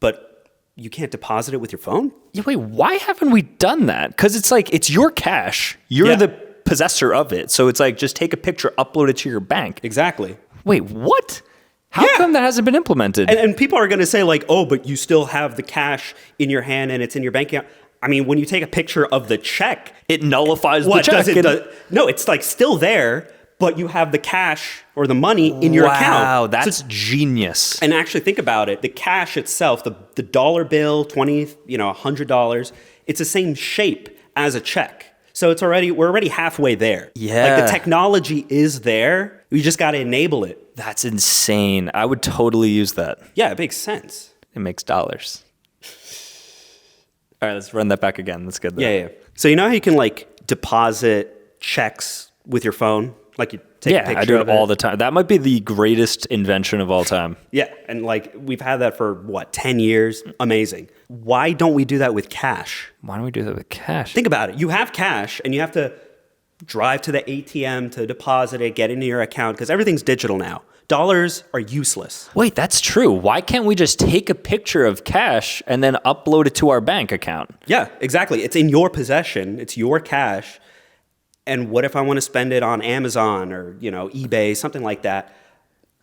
But you can't deposit it with your phone? Yeah, wait, why haven't we done that? Because it's like, it's your cash. You're the possessor of it. So it's like, just take a picture, upload it to your bank. Exactly. Wait, what? How come that hasn't been implemented? And people are going to say like, oh, but you still have the cash in your hand and it's in your bank account. I mean, when you take a picture of the check, it nullifies the what check. does it? No, it's like still there, but you have the cash or the money in your account. Wow, that's genius. And actually think about it. The cash itself, the dollar bill, $20, $100, it's the same shape as a check. So we're already halfway there. Yeah. Like the technology is there. We just got to enable it. That's insane. I would totally use that. Yeah, it makes sense. It makes dollars. All right, let's run that back again. That's good. Though. Yeah. So you know how you can like deposit checks with your phone? Like you take a picture I do of it all the time. That might be the greatest invention of all time. Yeah, and like we've had that for 10 years? Amazing. Why don't we do that with cash? Why don't we do that with cash? Think about it. You have cash and you have to drive to the ATM to deposit it, get into your account because everything's digital now. Dollars are useless. Wait, that's true. Why can't we just take a picture of cash and then upload it to our bank account? Yeah, exactly. It's in your possession. It's your cash. And what if I want to spend it on Amazon or, eBay, something like that?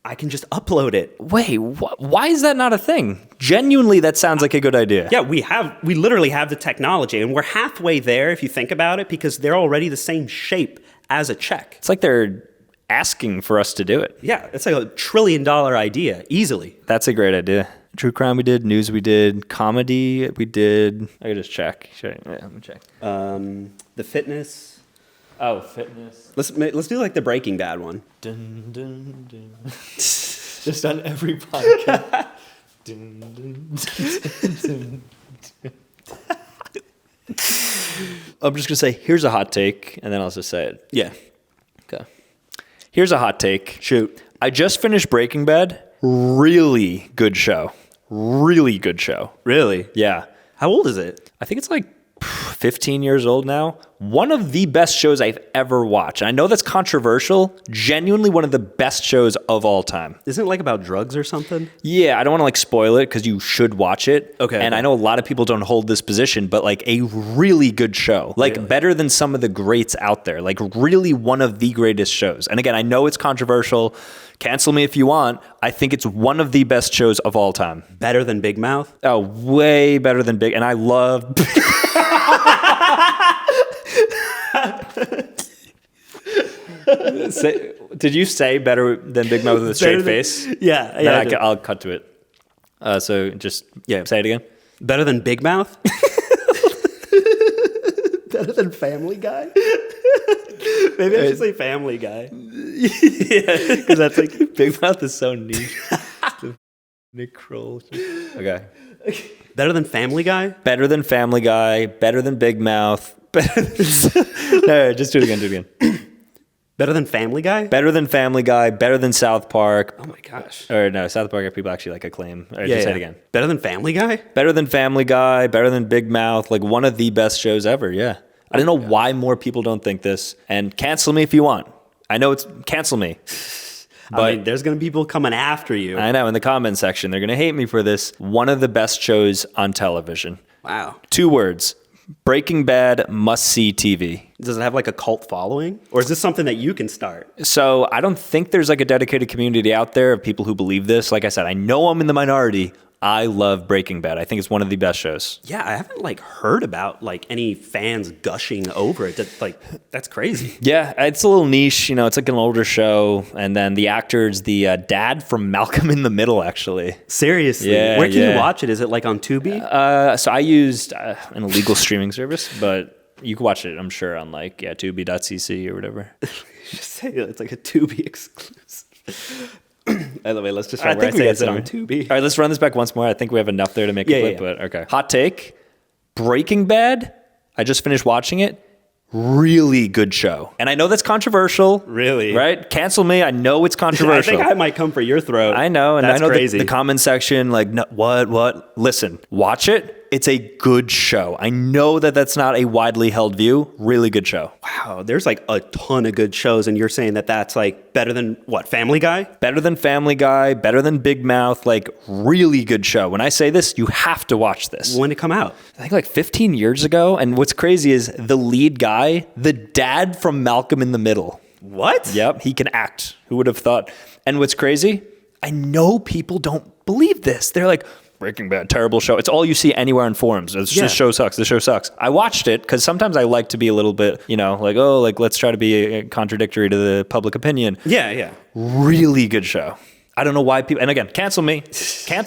I can just upload it. Wait, why is that not a thing? Genuinely, that sounds like a good idea. Yeah, we literally have the technology and we're halfway there if you think about it because they're already the same shape as a check. It's like they're asking for us to do it. Yeah, it's like $1 trillion idea, easily. That's a great idea. True crime we did, news we did, comedy we did. I could just check. Let me check. The fitness. Oh, fitness. Let's do like the Breaking Bad one. Dun, dun, dun. Just on every podcast. Dun, dun, dun, dun. I'm just gonna say, here's a hot take, and then I'll just say it. Yeah. Okay. Here's a hot take. Shoot. I just finished Breaking Bad. Really good show. Really good show. Really? Yeah. How old is it? I think it's like 15 years old now. One of the best shows I've ever watched. And I know that's controversial. Genuinely one of the best shows of all time. Isn't it like about drugs or something? Yeah, I don't want to spoil it because you should watch it. Okay. And I know a lot of people don't hold this position, but like a really good show. Like better than some of the greats out there. Like really one of the greatest shows. And again, I know it's controversial. Cancel me if you want. I think it's one of the best shows of all time. Better than Big Mouth? Oh, way better than Big. And I love... Did you say better than Big Mouth with a straight face? Yeah. Then I'll cut to it. So just say it again. Better than Big Mouth? Better than Family Guy? Maybe I should say Family Guy. Yeah, because that's like Big Mouth is so niche. Nick Kroll. Okay. Better than Family Guy? Better than Family Guy. Better than Big Mouth. Better than... No, just do it again. Better than Family Guy? Better than Family Guy. Better than South Park. Oh my gosh. Or no, South Park people actually like acclaim. All right, just say it again. Better than Family Guy? Better than Family Guy. Better than Big Mouth. Like one of the best shows ever. Yeah. I don't know why more people don't think this. And cancel me if you want. I know it's cancel me. I mean, there's going to be people coming after you. I know, in the comment section, they're going to hate me for this. One of the best shows on television. Wow. 2 words. Breaking Bad, must-see TV. Does it have like a cult following? Or is this something that you can start? So I don't think there's like a dedicated community out there of people who believe this. Like I said, I know I'm in the minority. I love Breaking Bad. I think it's one of the best shows. Yeah, I haven't like heard about like any fans gushing over it. That's crazy. Yeah, it's a little niche. You know, it's like an older show. And then the actor's the dad from Malcolm in the Middle, actually. Seriously? Yeah, Where can you watch it? Is it like on Tubi? So I used an illegal streaming service, but you can watch it, I'm sure, on like, tubi.cc or whatever. Just say it's like a Tubi exclusive. By the way, let's just I think we it's get on Tubi. All right, let's run this back once more. I think we have enough there to make a clip, but okay. Hot take, Breaking Bad, I just finished watching it. Really good show. And I know that's controversial. Really? Right? Cancel me. I know it's controversial. I think I might come for your throat. I know. And that's I know crazy. the comment section, like, no, what? Listen, watch it. It's a good show. I know that that's not a widely held view. Really good show. Wow, there's like a ton of good shows, and you're saying that that's like better than what, Family Guy? Better than Family Guy, better than Big Mouth, like really good show. When I say this, you have to watch this. When did it come out? I think like 15 years ago. And what's crazy is the lead guy, the dad from Malcolm in the Middle. What? Yep, he can act. Who would have thought? And what's crazy, I know people don't believe this. They're like, Breaking Bad, terrible show. It's all you see anywhere on forums. This show sucks. This show sucks. I watched it because sometimes I like to be a little bit, like, let's try to be contradictory to the public opinion. Yeah. Really good show. I don't know why people, and again, cancel me.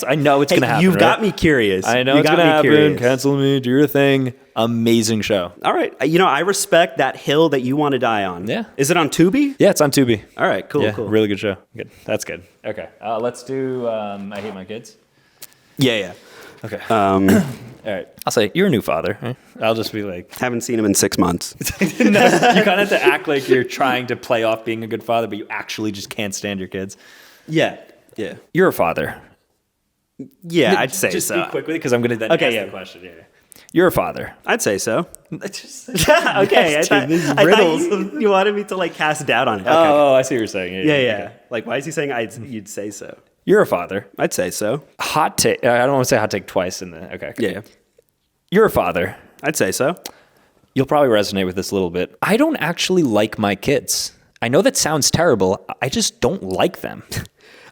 I know it's going to happen. You've got right? me curious. I know it's going to happen. Cancel me. Do your thing. Amazing show. All right. I respect that hill that you want to die on. Yeah. Is it on Tubi? Yeah, it's on Tubi. All right. Cool. Really good show. Good. That's good. Okay. Let's do I Hate My Kids. Yeah. Okay. All right. I'll say, you're a new father. Right? I'll just be like... Haven't seen him in 6 months. No, you kind of have to act like you're trying to play off being a good father, but you actually just can't stand your kids. Yeah. You're a father. Yeah, I'd say just so. Just quickly, because I'm going to ask the question. Yeah. You're a father. I'd say so. Okay. I thought you wanted me to like cast doubt on it. Okay. Oh, I see what you're saying. Yeah. Okay. Like, why is he saying you'd say so? You're a father. I'd say so. Hot take. I don't want to say hot take twice in the... Okay. Yeah. You're a father. I'd say so. You'll probably resonate with this a little bit. I don't actually like my kids. I know that sounds terrible. I just don't like them.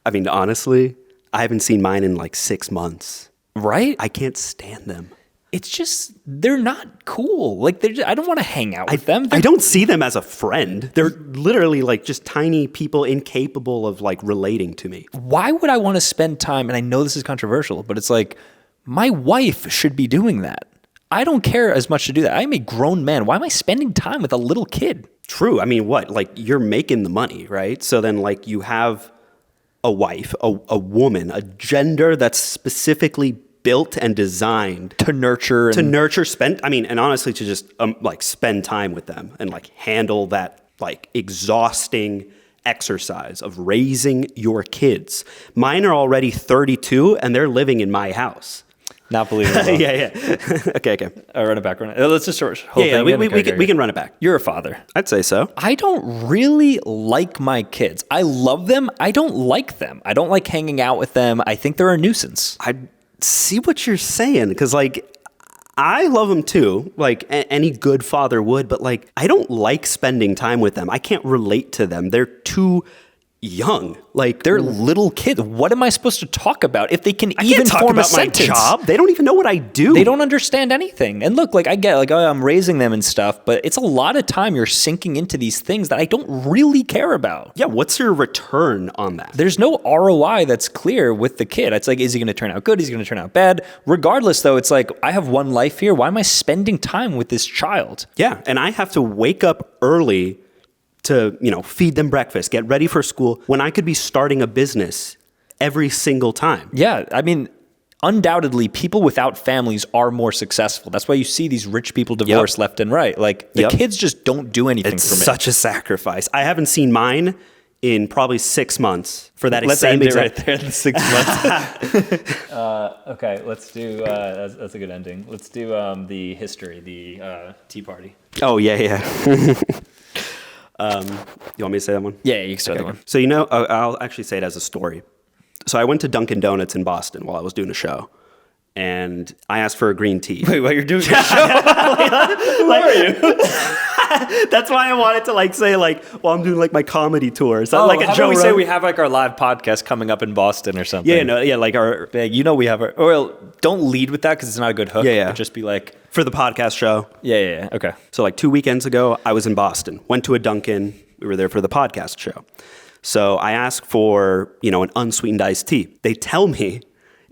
I mean, honestly, I haven't seen mine in like 6 months. Right? I can't stand them. It's just, they're not cool. Like, I don't want to hang out with them. I don't see them as a friend. They're literally like just tiny people incapable of like relating to me. Why would I want to spend time, and I know this is controversial, but it's like, my wife should be doing that. I don't care as much to do that. I'm a grown man. Why am I spending time with a little kid? True. I mean, what? Like, you're making the money, right? So then like you have a wife, a woman, a gender that's specifically built and designed to nurture and honestly to just like spend time with them and like handle that like exhausting exercise of raising your kids. Mine are already 32 and they're living in my house. Not believable. Yeah. Okay. Run it back. Let's just we can run it back. You're a father. I'd say so. I don't really like my kids. I love them. I don't like them. I don't like hanging out with them. I think they're a nuisance. I see what you're saying, because like I love them too, like any good father would, but like I don't like spending time with them. I can't relate to them. They're too young. Like, they're little kids. What am I supposed to talk about if they can even talk form about a sentence? My job. They don't even know what I do. They don't understand anything. And look, like I get, like, oh, I'm raising them and stuff, but it's a lot of time you're sinking into these things that I don't really care about. Yeah, what's your return on that? There's no ROI that's clear with the kid. It's like, is he going to turn out good? Is he going to turn out bad? Regardless, though, it's like, I have one life here. Why am I spending time with this child? Yeah, and I have to wake up early to, feed them breakfast, get ready for school, when I could be starting a business every single time. Yeah, I mean, undoubtedly, people without families are more successful. That's why you see these rich people divorce left and right. Like, the kids just don't do anything for me. It's such a sacrifice. I haven't seen mine in probably 6 months for that let's same end exact... it right there in 6 months. Okay, let's do, that's a good ending. Let's do the history, the Tea Party. Oh, yeah. You want me to say that one? Yeah, you can start that one. So, I'll actually say it as a story. So I went to Dunkin' Donuts in Boston while I was doing a show. And I asked for a green tea. Wait, while you're doing a show? Who are you? That's why I wanted to say I'm doing my comedy tour. So Oh, like a how Joe about we say Rogan. we have our live podcast coming up in Boston or something? Yeah, no, yeah, our we have our. Well, don't lead with that because it's not a good hook. Yeah. But just be like, for the podcast show. yeah. Okay. So 2 weekends ago, I was in Boston. Went to a Dunkin'. We were there for the podcast show. So I asked for an unsweetened iced tea. They tell me,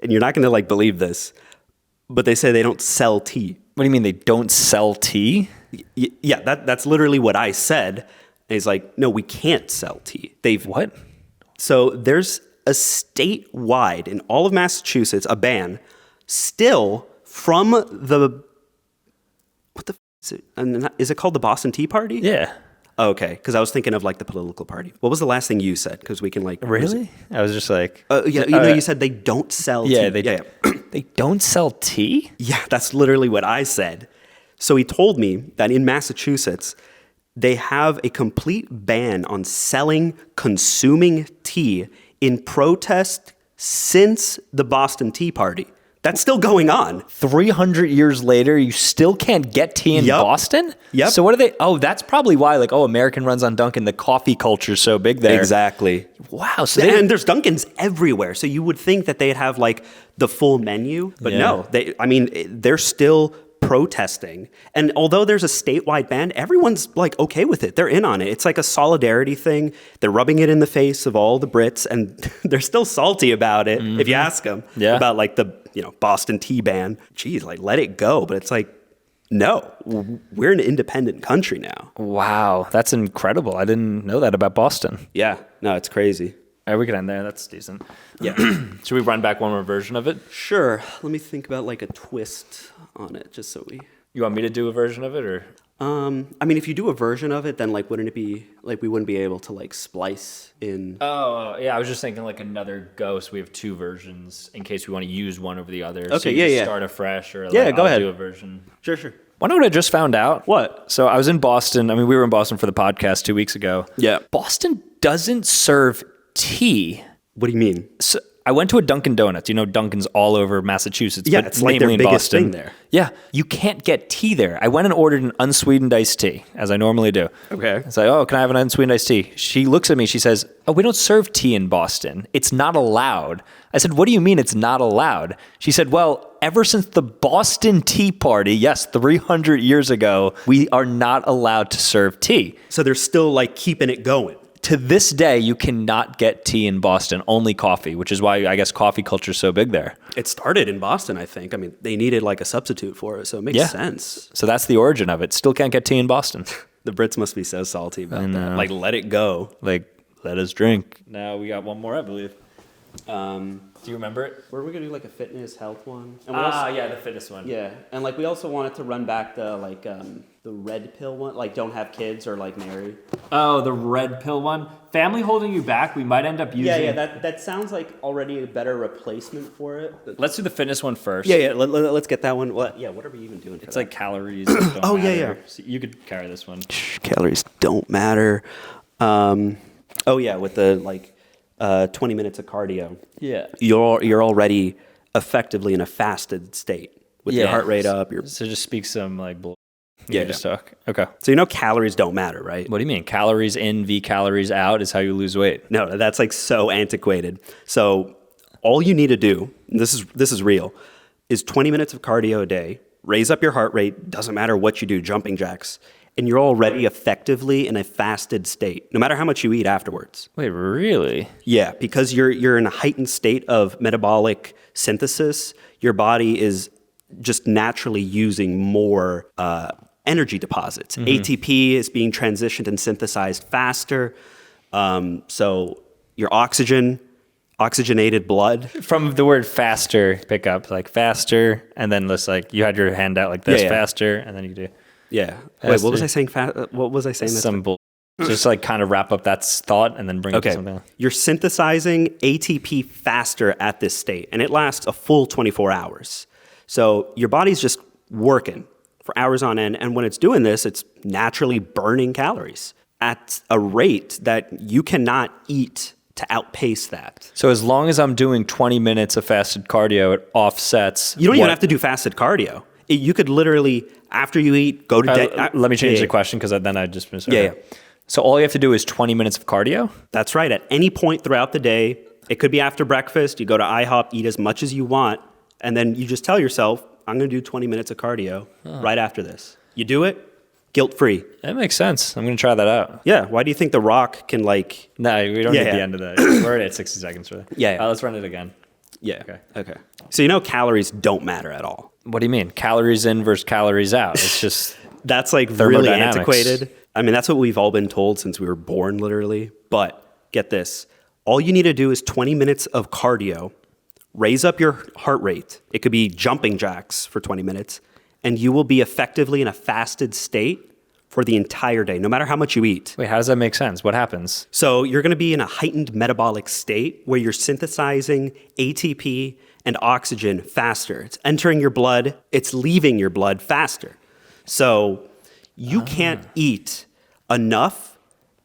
and you're not going to believe this, but they say they don't sell tea. What do you mean they don't sell tea? Yeah, that's literally what I said. And he's like, no, we can't sell tea. What? So there's a statewide, in all of Massachusetts, a ban still from the, what the f- is it? Is it called the Boston Tea Party? Yeah. Oh, okay, because I was thinking of the political party. What was the last thing you said? Because we can Really? I was just like, you said they don't sell tea. Yeah. They don't sell tea? Yeah, that's literally what I said. So he told me that in Massachusetts, they have a complete ban on selling, consuming tea in protest since the Boston Tea Party. That's still going on. 300 years later, you still can't get tea in Boston? Yep. So what are they? Oh, that's probably why, American runs on Dunkin'. The coffee culture's so big there. Exactly. Wow. So And there's Dunkins everywhere. So you would think that they'd have the full menu, but no. They're still protesting. And although there's a statewide ban, everyone's okay with it. They're in on it. It's a solidarity thing. They're rubbing it in the face of all the Brits, and they're still salty about it if you ask them about the Boston tea ban. Geez, let it go. But it's no, we're an independent country now. Wow, that's incredible. I didn't know that about Boston. Yeah, no, it's crazy. All right, we can end there. That's decent. Yeah. Should we run back one more version of it? Sure. Let me think about a twist on it, just so we... You want me to do a version of it, or? If you do a version of it, then wouldn't it be we wouldn't be able to splice in? Oh, yeah. I was just thinking another go. So we have two versions in case we want to use one over the other. Okay, so you yeah. Start afresh, or go I'll ahead. do a version. Sure. Why know what I just found out? What? So I was in Boston. We were in Boston for the podcast 2 weeks ago. Yeah. Boston doesn't serve tea. What do you mean? So I went to a Dunkin' Donuts. Dunkin's all over Massachusetts. Yeah, but it's mainly their in biggest Boston. thing there. Yeah, you can't get tea there. I went and ordered an unsweetened iced tea, as I normally do. Okay. It's oh, can I have an unsweetened iced tea? She looks at me. She says, oh, we don't serve tea in Boston. It's not allowed. I said, what do you mean it's not allowed? She said, well, ever since the Boston Tea Party, yes, 300 years ago, we are not allowed to serve tea. So they're still keeping it going. To this day, you cannot get tea in Boston, only coffee, which is why I guess coffee culture is so big there. It started in Boston, I think. They needed a substitute for it, so it makes sense. So that's the origin of it. Still can't get tea in Boston. The Brits must be so salty about that. Let it go. Let us drink. Now we got one more, I believe. Do you remember it? Were we going to do a fitness health one? And Yeah, the fitness one. Yeah, and we also wanted to run back the red pill one, don't have kids or marry. Oh, the red pill one. Family holding you back. We might end up using. Yeah. That sounds already a better replacement for it. Let's do the fitness one first. Yeah. Let's get that one. What are we even doing? It's calories. That don't matter. So you could carry this one. Calories don't matter. With the 20 minutes of cardio. Yeah. You're already effectively in a fasted state with your heart rate up. So just speak some bull. Yeah. Just talk. Okay. So calories don't matter, right? What do you mean? Calories in v calories out is how you lose weight. No, that's so antiquated. So all you need to do, and this is real, is 20 minutes of cardio a day. Raise up your heart rate. Doesn't matter what you do, jumping jacks, and you're already effectively in a fasted state, no matter how much you eat afterwards. Wait, really? Yeah, because you're in a heightened state of metabolic synthesis. Your body is just naturally using more energy deposits. Mm-hmm. ATP is being transitioned and synthesized faster. So your oxygenated blood. From the word faster, pick up faster, and then just you had your hand out like this, faster, and then you do. Yeah. Wait, what was I saying? What was I saying? Some bull. Just kind of wrap up that thought and then bring it to something else. You're synthesizing ATP faster at this state, and it lasts a full 24 hours. So your body's just working for hours on end, and when it's doing this, it's naturally burning calories at a rate that you cannot eat to outpace that. So as long as I'm doing 20 minutes of fasted cardio, it offsets. You don't even have to do fasted cardio. You could literally, after you eat, go to... let me change the question because then I just missed it. Yeah. So all you have to do is 20 minutes of cardio? That's right. At any point throughout the day, it could be after breakfast, you go to IHOP, eat as much as you want, and then you just tell yourself, I'm going to do 20 minutes of cardio right after this. You do it, guilt-free. That makes sense. I'm going to try that out. Yeah. Why do you think The Rock can like... No, we don't need the end of that. We're already at 60 seconds for that. Yeah. Let's run it again. Yeah. Okay. So you know calories don't matter at all. What do you mean? Calories in versus calories out. It's just... That's like really antiquated. I mean, that's what we've all been told since we were born, literally. But get this. All you need to do is 20 minutes of cardio, raise up your heart rate. It could be jumping jacks for 20 minutes, and you will be effectively in a fasted state for the entire day, no matter how much you eat. Wait, how does that make sense? What happens? So you're going to be in a heightened metabolic state where you're synthesizing ATP and oxygen faster. It's entering your blood. It's leaving your blood faster. So you can't eat enough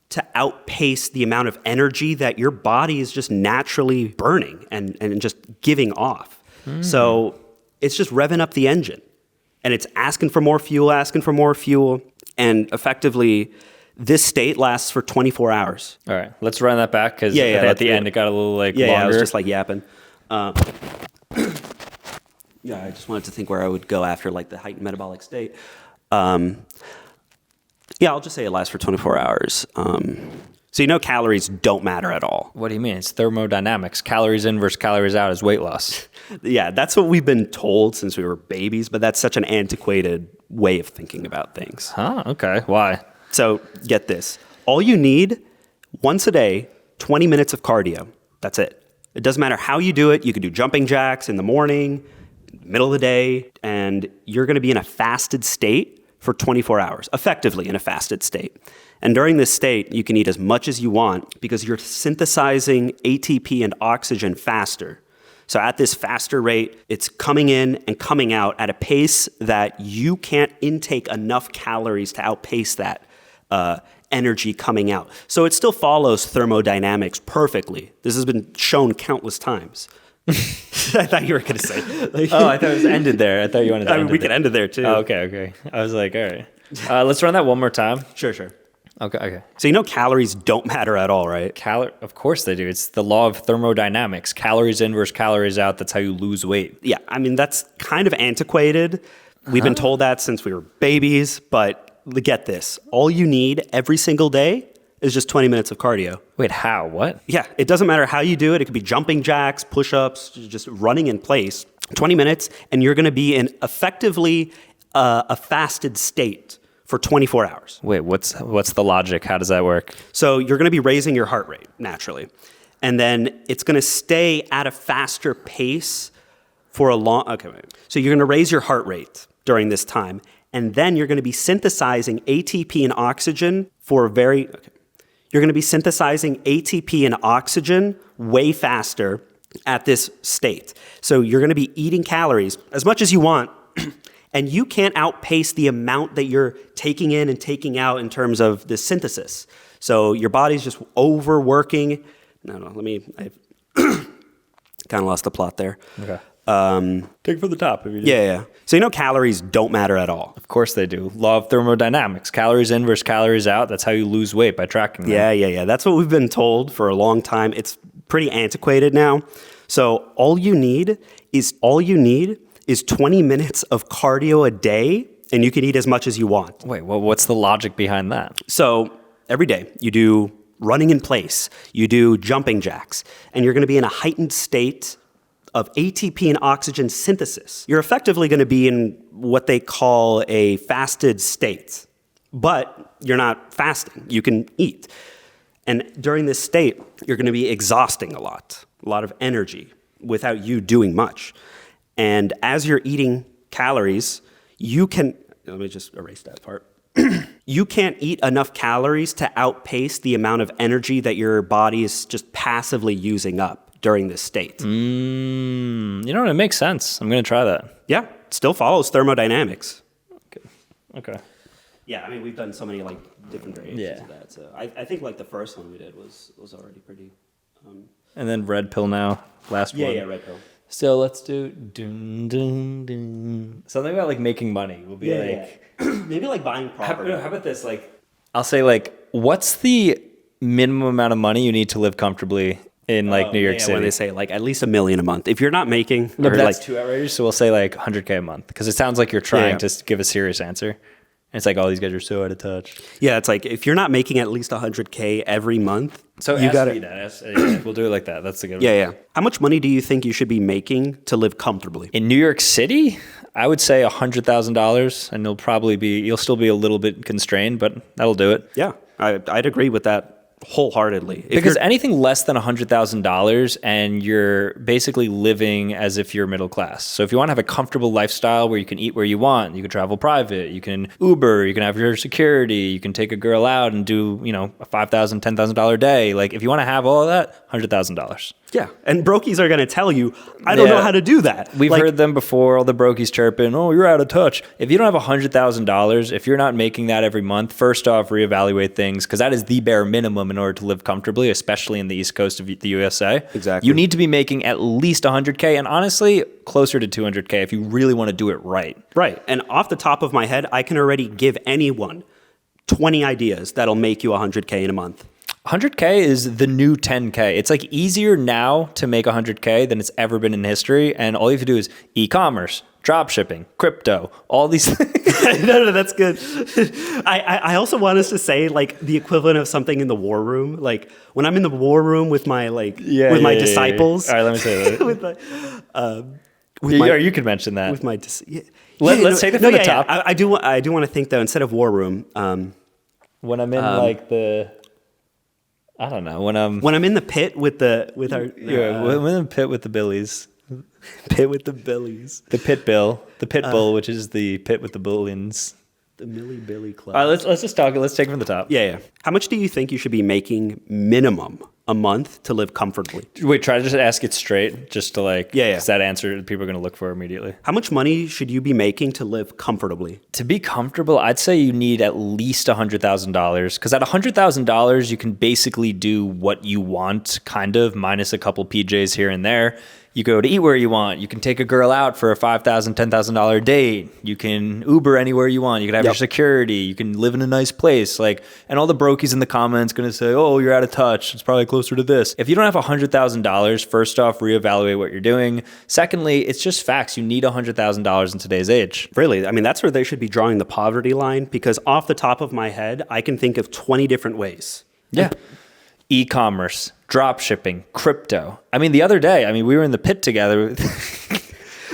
to outpace the amount of energy that your body is just naturally burning and just giving off. So it's just revving up the engine. And it's asking for more fuel. And effectively, this state lasts for 24 hours. All right, let's run that back because at the end it got a little longer. Yeah, I was just like yapping. Yeah, I just wanted to think where I would go after like the heightened metabolic state. Yeah, I'll just say it lasts for 24 hours. So you know calories don't matter at all. What do you mean? It's thermodynamics. Calories in versus calories out is weight loss. Yeah, that's what we've been told since we were babies, but that's such an antiquated way of thinking about things. Huh, okay. Why? So get this. All you need, once a day, 20 minutes of cardio. That's it. It doesn't matter how you do it. You can do jumping jacks in the morning, middle of the day, and you're going to be in a fasted state for 24 hours, effectively in a fasted state. And during this state, you can eat as much as you want because you're synthesizing ATP and oxygen faster. So at this faster rate, it's coming in and coming out at a pace that you can't intake enough calories to outpace that energy coming out. So it still follows thermodynamics perfectly. This has been shown countless times. I thought you were going to say. I thought it was ended there. I thought you wanted to end it. We could end it there too. Oh, okay. I was like, all right. Let's run that one more time. Sure. Okay. So you know calories don't matter at all, right? Of course they do. It's the law of thermodynamics. Calories in versus calories out. That's how you lose weight. Yeah, I mean, that's kind of antiquated. We've been told that since we were babies, but get this. All you need every single day is just 20 minutes of cardio. Wait, how? What? Yeah, it doesn't matter how you do it. It could be jumping jacks, push-ups, just running in place. 20 minutes, and you're going to be in effectively a fasted state for 24 hours. Wait, what's the logic? How does that work? So you're going to be raising your heart rate naturally. And then it's going to stay at a faster pace for a long... Okay, wait. So you're going to raise your heart rate during this time. And then you're going to be synthesizing ATP and oxygen for a very... Okay. You're going to be synthesizing ATP and oxygen way faster at this state. So you're going to be eating calories as much as you want, and you can't outpace the amount that you're taking in and taking out in terms of the synthesis. So your body's just overworking. I kind of lost the plot there. Okay. Take it from the top. If you do. Yeah. So you know calories don't matter at all. Of course they do. Law of thermodynamics. Calories in versus calories out. That's how you lose weight, by tracking them. Yeah. That's what we've been told for a long time. It's pretty antiquated now. So all you need is 20 minutes of cardio a day, and you can eat as much as you want. Wait, what's the logic behind that? So every day you do running in place, you do jumping jacks, and you're going to be in a heightened state of ATP and oxygen synthesis. You're effectively going to be in what they call a fasted state, but you're not fasting. You can eat. And during this state, you're going to be exhausting a lot of energy without you doing much. And as you're eating calories, let me just erase that part. You can't eat enough calories to outpace the amount of energy that your body is just passively using up during this state. You know what? It makes sense. I'm going to try that. Yeah, it still follows thermodynamics. Okay. Yeah, I mean, we've done so many like different variations Yeah. of that. So I think like the first one we did was already pretty. And then red pill now, last one. Yeah, red pill. So let's do something about like making money. We'll be Maybe like buying property. how about this? Like, I'll say like, what's the minimum amount of money you need to live comfortably in like New York City? When they say like at least $1 million a month. If you're not making, No, or but that's like, too outrageous. So we'll say like 100K a month because it sounds like you're trying to give a serious answer. And it's like, oh, these guys are so out of touch. yeah, it's like if you're not making at least 100K every month, So you got to. We'll do it like that. That's the good one. Yeah. How much money do you think you should be making to live comfortably? In New York City, I would say $100,000, and you'll still be a little bit constrained, but that'll do it. Yeah, I'd agree with that wholeheartedly. Because anything less than $100,000 and you're basically living as if you're middle class. So if you want to have a comfortable lifestyle where you can eat where you want, you can travel private, you can Uber, you can have your security, you can take a girl out and do, a $5,000, $10,000 day. Like if you want to have all of that, $100,000. Yeah, and brokies are going to tell you, I don't know how to do that. We've heard them before, all the brokies chirping, oh, you're out of touch. If you don't have $100,000, if you're not making that every month, first off, reevaluate things, because that is the bare minimum in order to live comfortably, especially in the East Coast of the USA. Exactly. You need to be making at least $100K, and honestly, closer to $200K if you really want to do it right. Right, and off the top of my head, I can already give anyone 20 ideas that'll make you $100K in a month. 100K is the new 10K. It's like easier now to make 100K than it's ever been in history. And all you have to do is e-commerce, drop shipping, crypto, all these things. No, that's good. I also want us to say like the equivalent of something in the war room. Like when I'm in the war room with my disciples. All right, let me say that. You could mention that. With my let's take it from the top. I do want to think though, instead of war room. When I'm in like the... I don't know. When I'm in the pit with our when I'm in the pit with the billies. Pit with the billies. The pit bill. The pit bull, which is the pit with the bullions. The Millie Billy Club. All right, let's just talk. Let's take it from the top. Yeah. How much do you think you should be making minimum a month to live comfortably? Wait, try to just ask it straight, just to like, Yeah. that answer people are going to look for immediately. How much money should you be making to live comfortably? To be comfortable, I'd say you need at least $100,000 because at $100,000, you can basically do what you want, kind of, minus a couple PJs here and there. You go to eat where you want. You can take a girl out for a $5,000, $10,000 date. You can Uber anywhere you want. You can have your security. You can live in a nice place. And all the brokies in the comments going to say, oh, you're out of touch. It's probably closer to this. If you don't have $100,000, first off, reevaluate what you're doing. Secondly, it's just facts. You need $100,000 in today's age. Really? I mean, that's where they should be drawing the poverty line because off the top of my head, I can think of 20 different ways. Yeah. E-commerce, drop shipping, crypto. I mean, the other day, we were in the pit together. So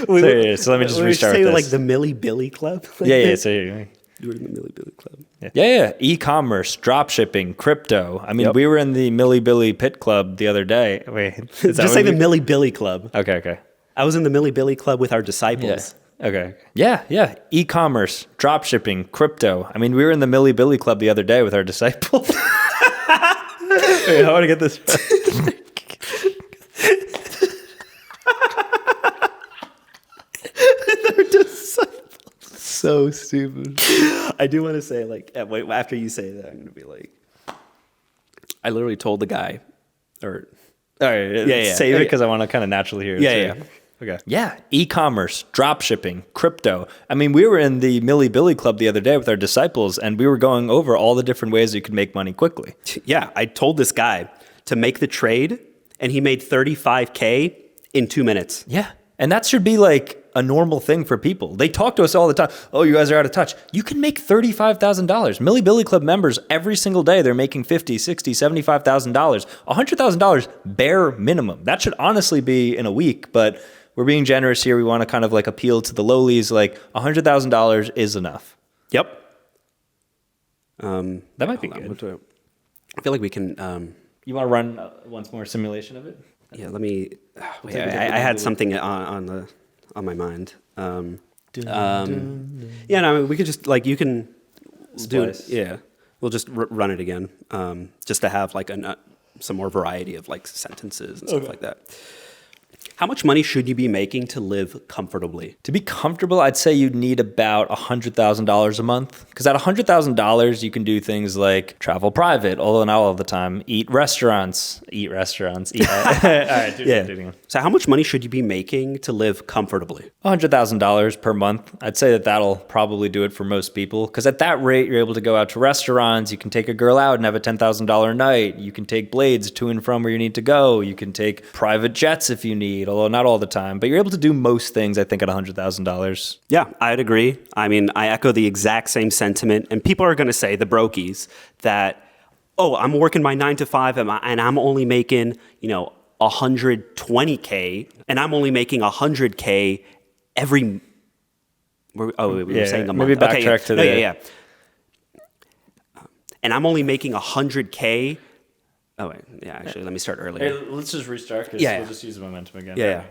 let me just restart this. Like the Millie Billy Club? So you were in the Millie Billy Club. Yeah. E-commerce, drop shipping, crypto. We were in the Millie Billy Pit Club the other day. Wait, just say the Millie Billy Club. Okay. I was in the Millie Billy Club with our disciples. Yeah. Okay. Yeah. E-commerce, drop shipping, crypto. We were in the Millie Billy Club the other day with our disciples. Wait, I want to get this. They're disciples. So stupid. I do want to say, after you say that, I'm going to be like, I literally told the guy, all right, save it because I want to kind of naturally hear it. Yeah. Okay. Yeah, e-commerce, drop shipping, crypto. We were in the Millie Billy Club the other day with our disciples, and we were going over all the different ways you could make money quickly. Yeah, I told this guy to make the trade, and he made $35K in 2 minutes. Yeah, and that should be like a normal thing for people. They talk to us all the time. Oh, you guys are out of touch. You can make $35,000. Millie Billy Club members, every single day, they're making $50,000, $60,000, $75,000. $100,000 bare minimum. That should honestly be in a week, but we're being generous here. We want to kind of appeal to the lowlies. $100,000 is enough. Yep. That might be good. I feel like we can... You want to run once more simulation of it? Yeah, let me... I had something on my mind. We could just you can do it. Yeah, we'll just run it again, just to have some more variety of sentences and stuff like that. How much money should you be making to live comfortably? To be comfortable, I'd say you'd need about $100,000 a month. Because at $100,000, you can do things like travel private, although not all the time, eat restaurants. All right, do it again. So how much money should you be making to live comfortably? $100,000 per month. I'd say that that'll probably do it for most people. Because at that rate, you're able to go out to restaurants. You can take a girl out and have a $10,000 night. You can take blades to and from where you need to go. You can take private jets if you need, although not all the time. But you're able to do most things, I think, at $100,000. Yeah, I'd agree. I mean, I echo the exact same sentiment. And people are going to say, the brokies, that, oh, I'm working my 9 to 5 and I'm only making, 120K, and I'm only making 100K every. We were saying a month. Maybe backtrack to the. Yeah. And I'm only making 100K. Oh wait, yeah. Actually, let me start earlier. Hey, let's just restart because we'll just use the momentum again. Yeah.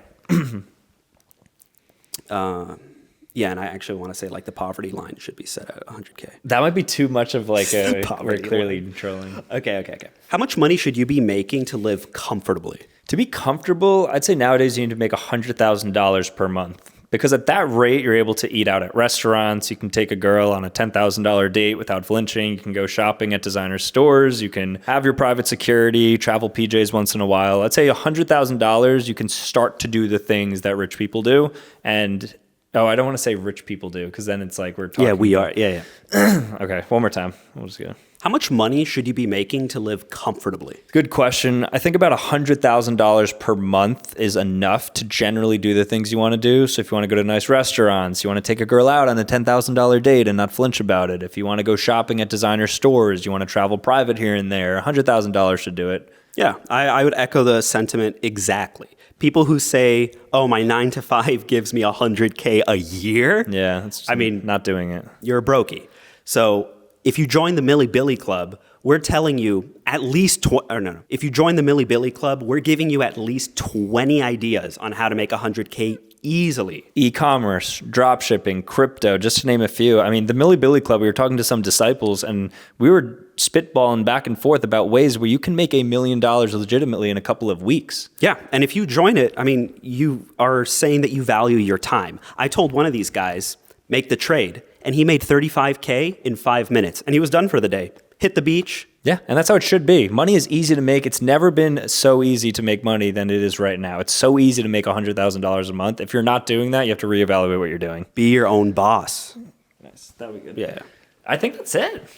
And I actually want to say like the poverty line should be set at 100K. That might be too much of like a. Poverty we're clearly line. trolling. Okay. How much money should you be making to live comfortably? To be comfortable, I'd say nowadays you need to make $100,000 per month. Because at that rate, you're able to eat out at restaurants. You can take a girl on a $10,000 date without flinching. You can go shopping at designer stores. You can have your private security, travel PJs once in a while. I'd say $100,000, you can start to do the things that rich people do. And, I don't want to say rich people do because then it's like we're talking. Yeah, we are. Yeah. Okay, one more time. We'll just go. How much money should you be making to live comfortably? Good question. I think about $100,000 per month is enough to generally do the things you want to do. So if you want to go to nice restaurants, you want to take a girl out on a $10,000 date and not flinch about it. If you want to go shopping at designer stores, you want to travel private here and there, $100,000 should do it. Yeah, I would echo the sentiment exactly. People who say, oh, my 9 to 5 gives me 100K a year. Yeah, that's not doing it. You're a brokey. So if you join the Millie Billy Club, we're telling you at least, if you join the Millie Billy Club, we're giving you at least 20 ideas on how to make 100K easily. E-commerce, drop shipping, crypto, just to name a few. I mean, the Millie Billy Club, we were talking to some disciples and we were spitballing back and forth about ways where you can make $1 million legitimately in a couple of weeks. Yeah, and if you join it, I mean, you are saying that you value your time. I told one of these guys, make the trade, and he made 35K in 5 minutes, and he was done for the day. Hit the beach. Yeah, and that's how it should be. Money is easy to make. It's never been so easy to make money than it is right now. It's so easy to make $100,000 a month. If you're not doing that, you have to reevaluate what you're doing. Be your own boss. Nice. That would be good. Yeah. I think that's it.